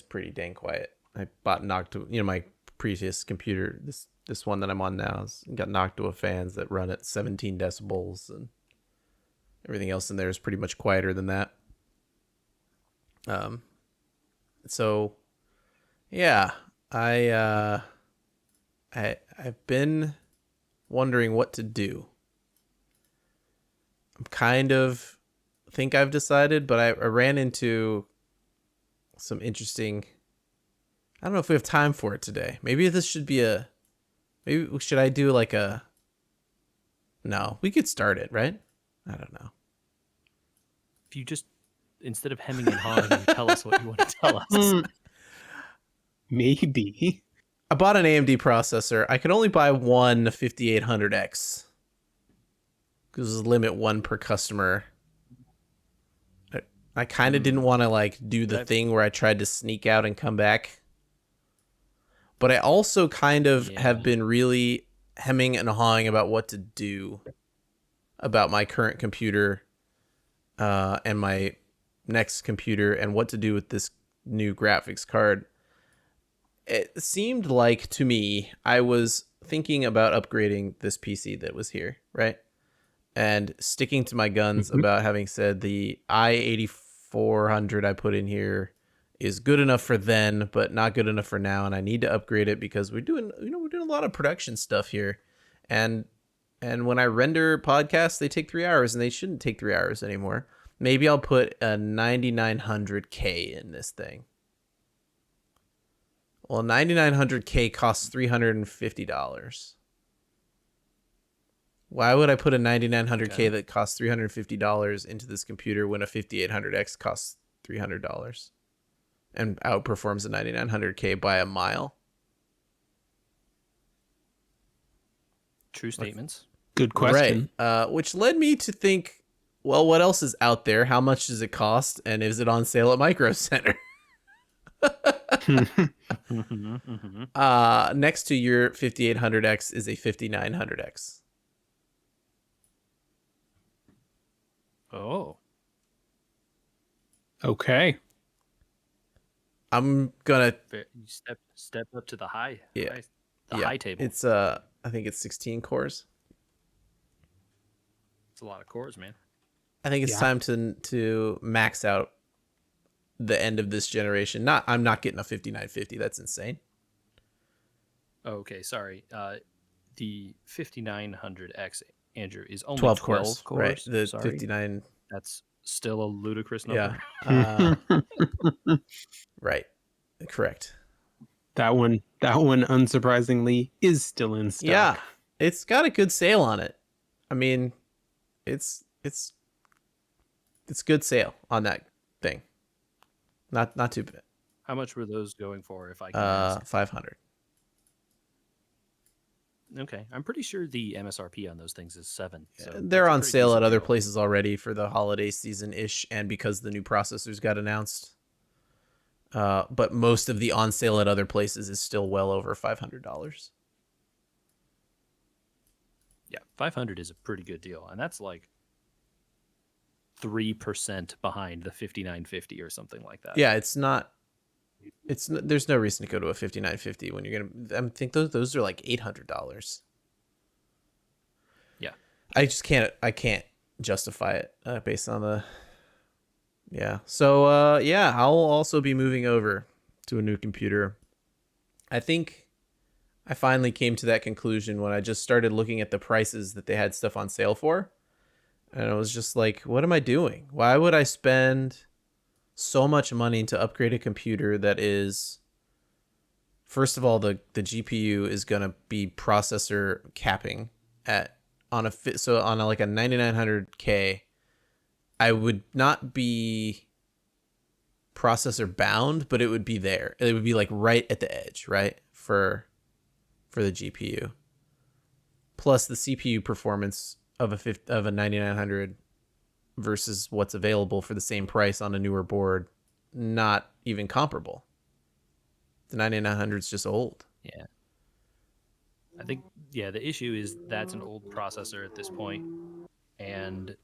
pretty dang quiet. I bought Noctua, my previous computer. This one that I'm on now has got Noctua fans that run at 17 decibels, and everything else in there is pretty much quieter than that. So yeah, I've been wondering what to do. I'm kind of think I've decided, but I ran into some interesting. I don't know if we have time for it today. Maybe this should be maybe should I do like a. No, we could start it, right? I don't know. If you just instead of hemming and hawing, you tell us what you want to tell us. Maybe. I bought an AMD processor. I could only buy one 5800X because there's a limit one per customer. I kind of didn't want to do the thing where I tried to sneak out and come back. But I also kind of have been really hemming and hawing about what to do about my current computer and my next computer and what to do with this new graphics card. It seemed like to me I was thinking about upgrading this PC that was here, right? And sticking to my guns about having said the i8400 I put in here is good enough for then, but not good enough for now, and I need to upgrade it because we're doing a lot of production stuff here. And when I render podcasts, they take 3 hours, and they shouldn't take 3 hours anymore. Maybe I'll put a 9900K in this thing. Well, 9900K costs $350. Why would I put a 9900K that costs $350 into this computer when a 5800X costs $300 and outperforms a 9900K by a mile? True statements. Good question. Right. Which led me to think, well, what else is out there? How much does it cost? And is it on sale at Micro Center? Next to your 5800X is a 5900X. Oh. Okay. I'm gonna You step up to the high. Yeah. The high table. It's I think it's 16 cores. It's a lot of cores, man. I think it's time to max out the end of this generation. I'm not getting a 5950. That's insane. Okay, sorry. The 5900X, Andrew, is only 12 12 cores, right? cores. The Sorry. 59. That's still a ludicrous Yeah. number. Right. Correct. That one, unsurprisingly, is still in stock. Yeah, it's got a good sale on it. I mean, it's good sale on that thing. Not too bad. How much were those going for, if I can ask? 500. Okay, I'm pretty sure the MSRP on those things is 7. So They're that's a on pretty sale at decent other deal. places already for the holiday season ish, and because the new processors got announced. But most of the on sale at other places is still well over $500. Yeah, 500 is a pretty good deal, and that's like 3% behind the 5950 or something like that. Yeah, it's not. There's no reason to go to a 5950 when you're gonna. I think those are like $800. Yeah. I just can't. I can't justify it based on the. Yeah. So yeah, I'll also be moving over to a new computer. I think I finally came to that conclusion when I just started looking at the prices that they had stuff on sale for, and I was just like, "What am I doing? Why would I spend so much money to upgrade a computer that is, first of all, the GPU is going to be processor capping at on a like a 9900K, I would not be processor bound, but it would be there. It would be like right at the edge, right? For the GPU. Plus the CPU performance of a 9900 versus what's available for the same price on a newer board, not even comparable. The 9900 is just old. Yeah. I think, yeah, the issue is that's an old processor at this point, and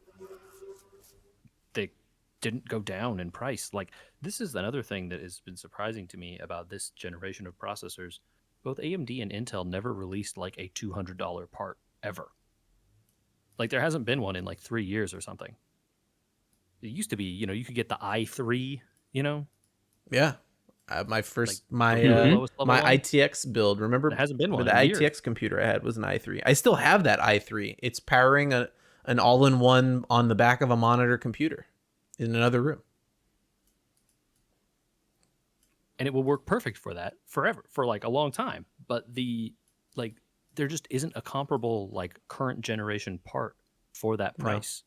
they didn't go down in price. Like, this is another thing that has been surprising to me about this generation of processors. Both AMD and Intel never released like a $200 part ever. Like, there hasn't been one in like 3 years or something. It used to be, you could get the i3, Yeah. My first Like, my lowest level my one. ITX build. Remember, There hasn't been one the in years. ITX computer I had was an i3. I still have that i3. It's powering an all-in-one on the back of a monitor computer in another room. And it will work perfect for that forever, for like a long time. But there just isn't a comparable like current generation part for that No. price.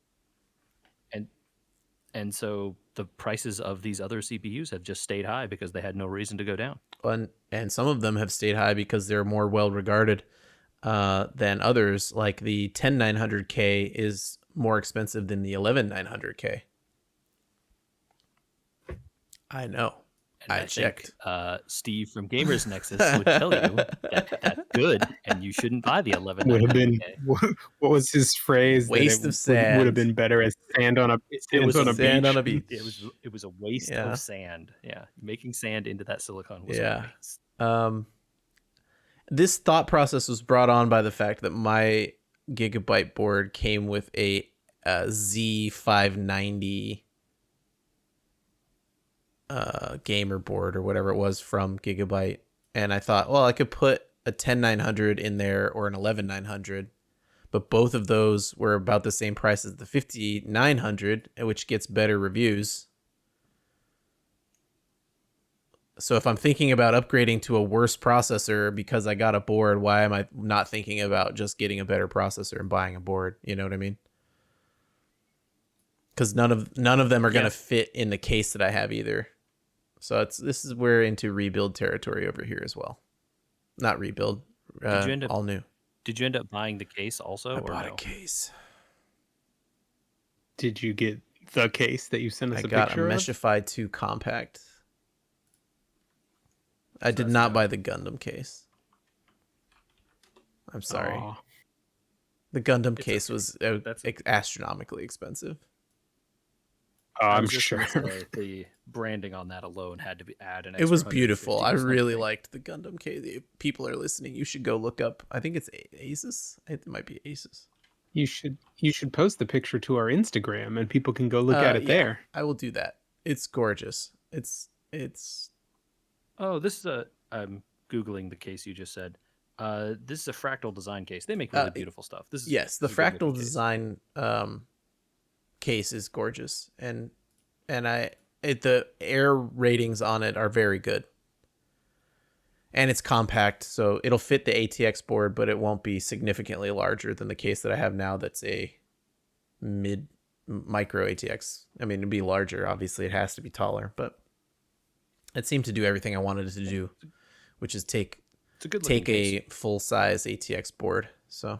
And so the prices of these other CPUs have just stayed high because they had no reason to go down. And some of them have stayed high because they're more well regarded than others. Like the 10900K is more expensive than the 11900K. I know. And I checked. Think, Steve from Gamers Nexus would tell you that that's good, and you shouldn't buy the 11. Would have been what was his phrase? Waste that of it sand. Would have been better as sand on a It was on a sand beach. on a beach. It was a waste Yeah. of sand. Yeah, making sand into that silicon was Yeah. a waste. This thought process was brought on by the fact that my Gigabyte board came with a Z590 gamer board or whatever it was from Gigabyte, and I thought, well, I could put a 10900 in there or an 11900, but both of those were about the same price as the 5900, which gets better reviews. So if I'm thinking about upgrading to a worse processor because I got a board, why am I not thinking about just getting a better processor and buying a board? You know what I mean? Because none of them are going to fit in the case that I have either. So we're into rebuild territory over here as well. Not rebuild. All new. Did you end up buying the case also? I or bought no? a case. Did you get the case that you sent us I a got a picture of? Meshify 2 compact. I did that's not good. buy the Gundam case. I'm sorry. Aw. The Gundam It's case okay. was That's astronomically expensive. I I'm was just gonna sure. say, the branding on that alone had to be add an It extra was 150 beautiful. I or really something. liked the Gundam case. If people are listening, you should go look up. I think it's Asus. It might be Asus. You should post the picture to our Instagram and people can go look at it Yeah, there. I will do that. It's gorgeous. It's Oh, this is a. I'm googling the case you just said. This is a Fractal design case. They make really beautiful stuff. This is yes, the a good looking Fractal case. design case is gorgeous, and the air ratings on it are very good. And it's compact, so it'll fit the ATX board, but it won't be significantly larger than the case that I have now that's a mid micro ATX. I mean, it'd be larger, obviously it has to be taller, but it seemed to do everything I wanted it to do, which is take It's a good looking case. a full size ATX board. So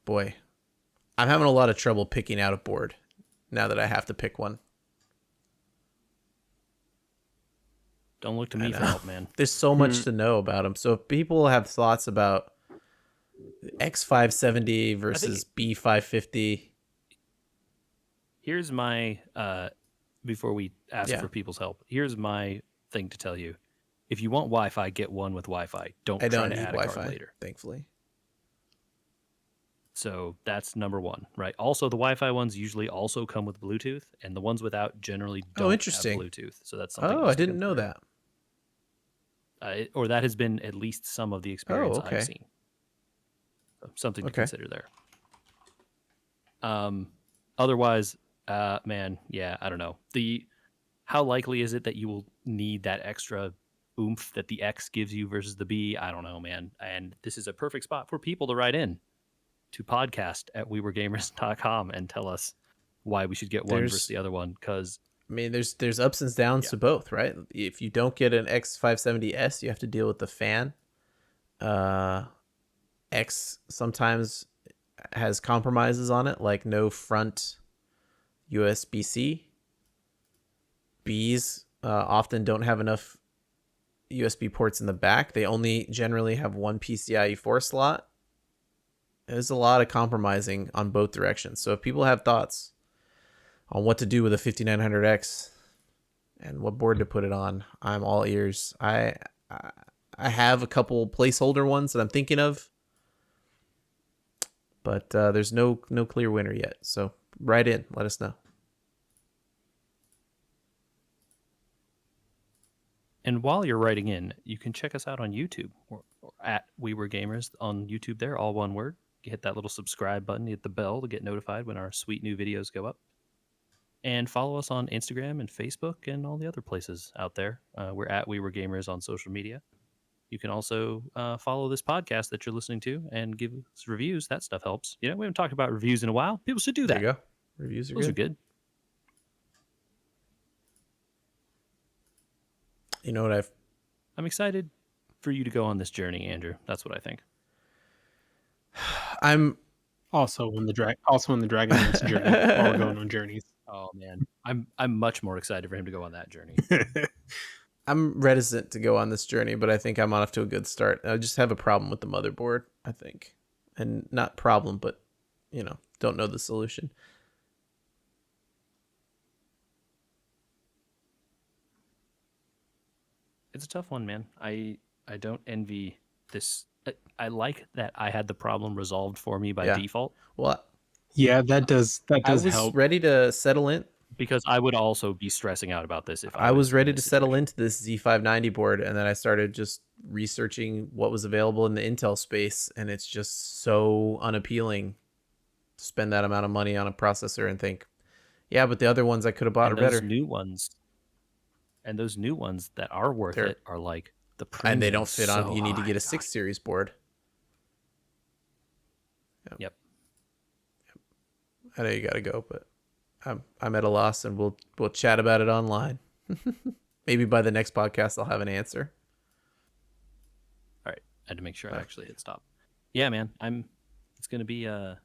boy, I'm having a lot of trouble picking out a board now that I have to pick one. Don't look to me for help, man. There's so much to know about them. So if people have thoughts about X570 versus B550, Here's my before we ask Yeah. for people's help. Here's my thing to tell you. If you want Wi-Fi, get one with Wi-Fi. Don't I try don't to need add a card Wi-Fi, later. thankfully. So that's number one, right? Also, the Wi-Fi ones usually also come with Bluetooth, and the ones without generally don't Interesting. have Bluetooth. So that's something. Oh, else I to didn't know consider. that. Or that has been at least some of the experience okay. I've seen. So something to Okay. consider there. Otherwise, man, yeah, I don't know. How likely is it that you will need that extra oomph that the X gives you versus the B? I don't know, man. And this is a perfect spot for people to write in to podcast@wewergamers.com and tell us why we should get one versus the other one. Because I mean, there's ups and downs to both, right? If you don't get an X570S, you have to deal with the fan. X sometimes has compromises on it, like no front USB-C. Bs often don't have enough USB ports in the back. They only generally have one PCIe 4 slot. There's a lot of compromising on both directions. So if people have thoughts on what to do with a 5900X and what board to put it on, I'm all ears. I have a couple placeholder ones that I'm thinking of, but there's no clear winner yet. So write in, let us know. And while you're writing in, you can check us out on YouTube or at We Were Gamers on YouTube there, all one word. You hit that little subscribe button, hit the bell to get notified when our sweet new videos go up. And follow us on Instagram and Facebook and all the other places out there. We're at We Were Gamers on social media. You can also follow this podcast that you're listening to and give us reviews. That stuff helps. You know, we haven't talked about reviews in a while. People should do that. There you go. Reviews are Those good. are good. You know what I'm excited for you to go on this journey, Andrew. That's what I think. I'm Also on the Dragonlance journey. While we're going on journeys. Oh man, I'm much more excited for him to go on that journey. I'm reticent to go on this journey, but I think I'm off to a good start. I just have a problem with the motherboard, I think. And not problem, but, don't know the solution. It's a tough one, man. I don't envy this. I like that I had the problem resolved for me by default. Well, Yeah, that does I was help. ready to settle in. Because I would also be stressing out about this if I was in ready this to settle situation. into this Z590 board, and then I started just researching what was available in the Intel space, and it's just so unappealing to spend that amount of money on a processor and think, yeah, but the other ones I could have bought And are those better. new ones, and those new ones that are worth They're- it are like the And they premium don't fit on. so You need to high. get a 6 series board. Yep. I know you got to go, but I'm at a loss, and we'll chat about it online. Maybe by the next podcast I'll have an answer. All right. I had to make sure I actually hit stop. Yeah, man. It's gonna be yeah.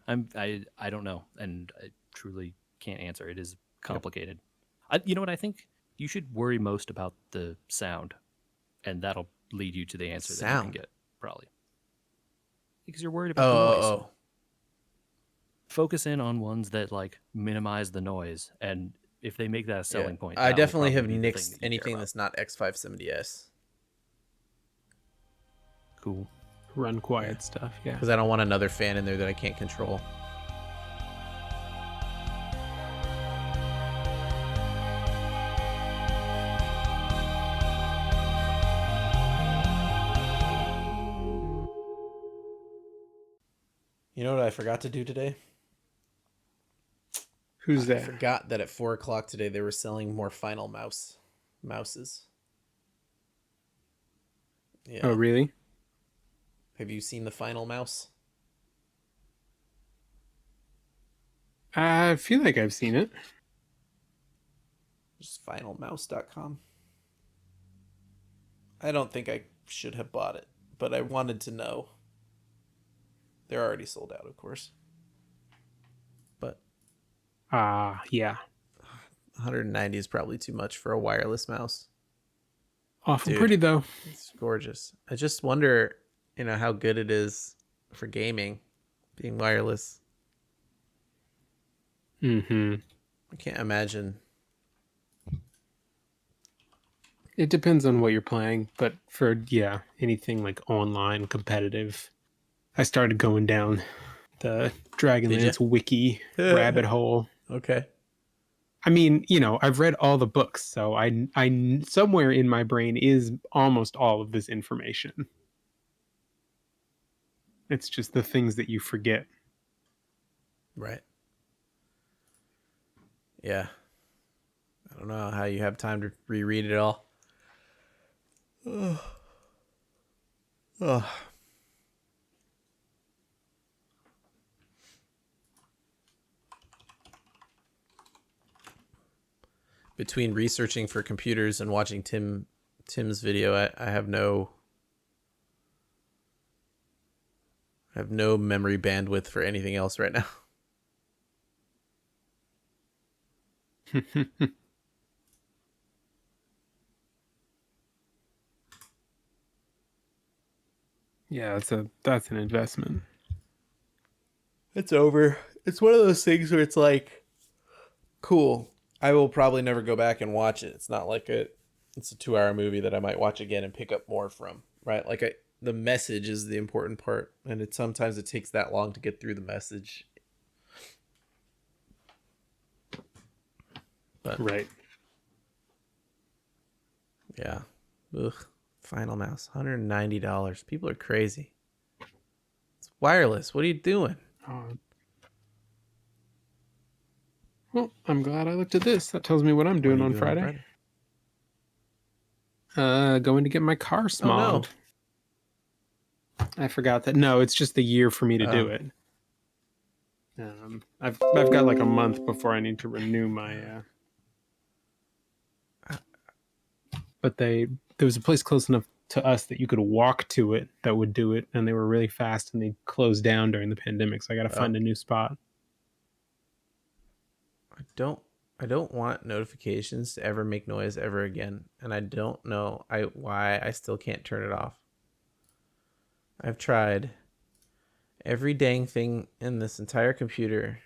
I don't know, and I truly can't answer. It is complicated. You know what I think? You should worry most about the sound, and that'll lead you to the answer that you Sound? can get probably. Because you're worried about the noise. Oh, Focus in on ones that like minimize the noise, and if they make that a selling point, I that will definitely have probably be the thing nixed that you care anything about. that's not X570S Cool. Run quiet stuff. Yeah. because I don't want another fan in there that I can't control. You know what I forgot to do today? Who's I that? forgot that at 4 o'clock today they were selling more Final mouses. Yeah. Oh, really? Have you seen the Final mouse? I feel like I've seen it. Just finalmouse.com. I don't think I should have bought it, but I wanted to know. They're already sold out, of course. But Yeah. 190 is probably too much for a wireless mouse. Awful Dude. pretty, though. It's gorgeous. I just wonder, how good it is for gaming, being wireless. Mm-hmm. I can't imagine. It depends on what you're playing, but for, anything like online competitive, I started going down the Dragonlance wiki rabbit hole. Okay. I mean, I've read all the books, so I somewhere in my brain is almost all of this information. It's just the things that you forget. Right. Yeah. I don't know how you have time to reread it all. Ugh. Ugh. Between researching for computers and watching Tim's video, I have no memory bandwidth for anything else right now. Yeah, that's an investment. It's over. It's one of those things where it's like, cool. I will probably never go back and watch it. It's not like it's a 2-hour movie that I might watch again and pick up more from, right? Like the message is the important part, and sometimes it takes that long to get through the message. But Right. yeah. Ugh. Final mouse, $190. People are crazy. It's wireless. What are you doing? Well, I'm glad I looked at this. That tells me what I'm doing on Friday. Going to get my car smogged. Oh, I forgot that. No, it's just the year for me to do it. I've got like a month before I need to renew my. But there was a place close enough to us that you could walk to it that would do it, and they were really fast, and they closed down during the pandemic. So I got to find a new spot. I don't want notifications to ever make noise ever again, and I don't know why I still can't turn it off. I've tried every dang thing in this entire computer.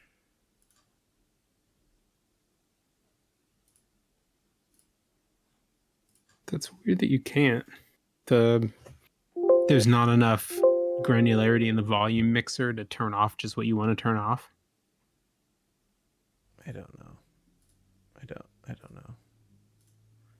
That's weird that you can't. There's not enough granularity in the volume mixer to turn off just what you want to turn off. I don't know. I don't know.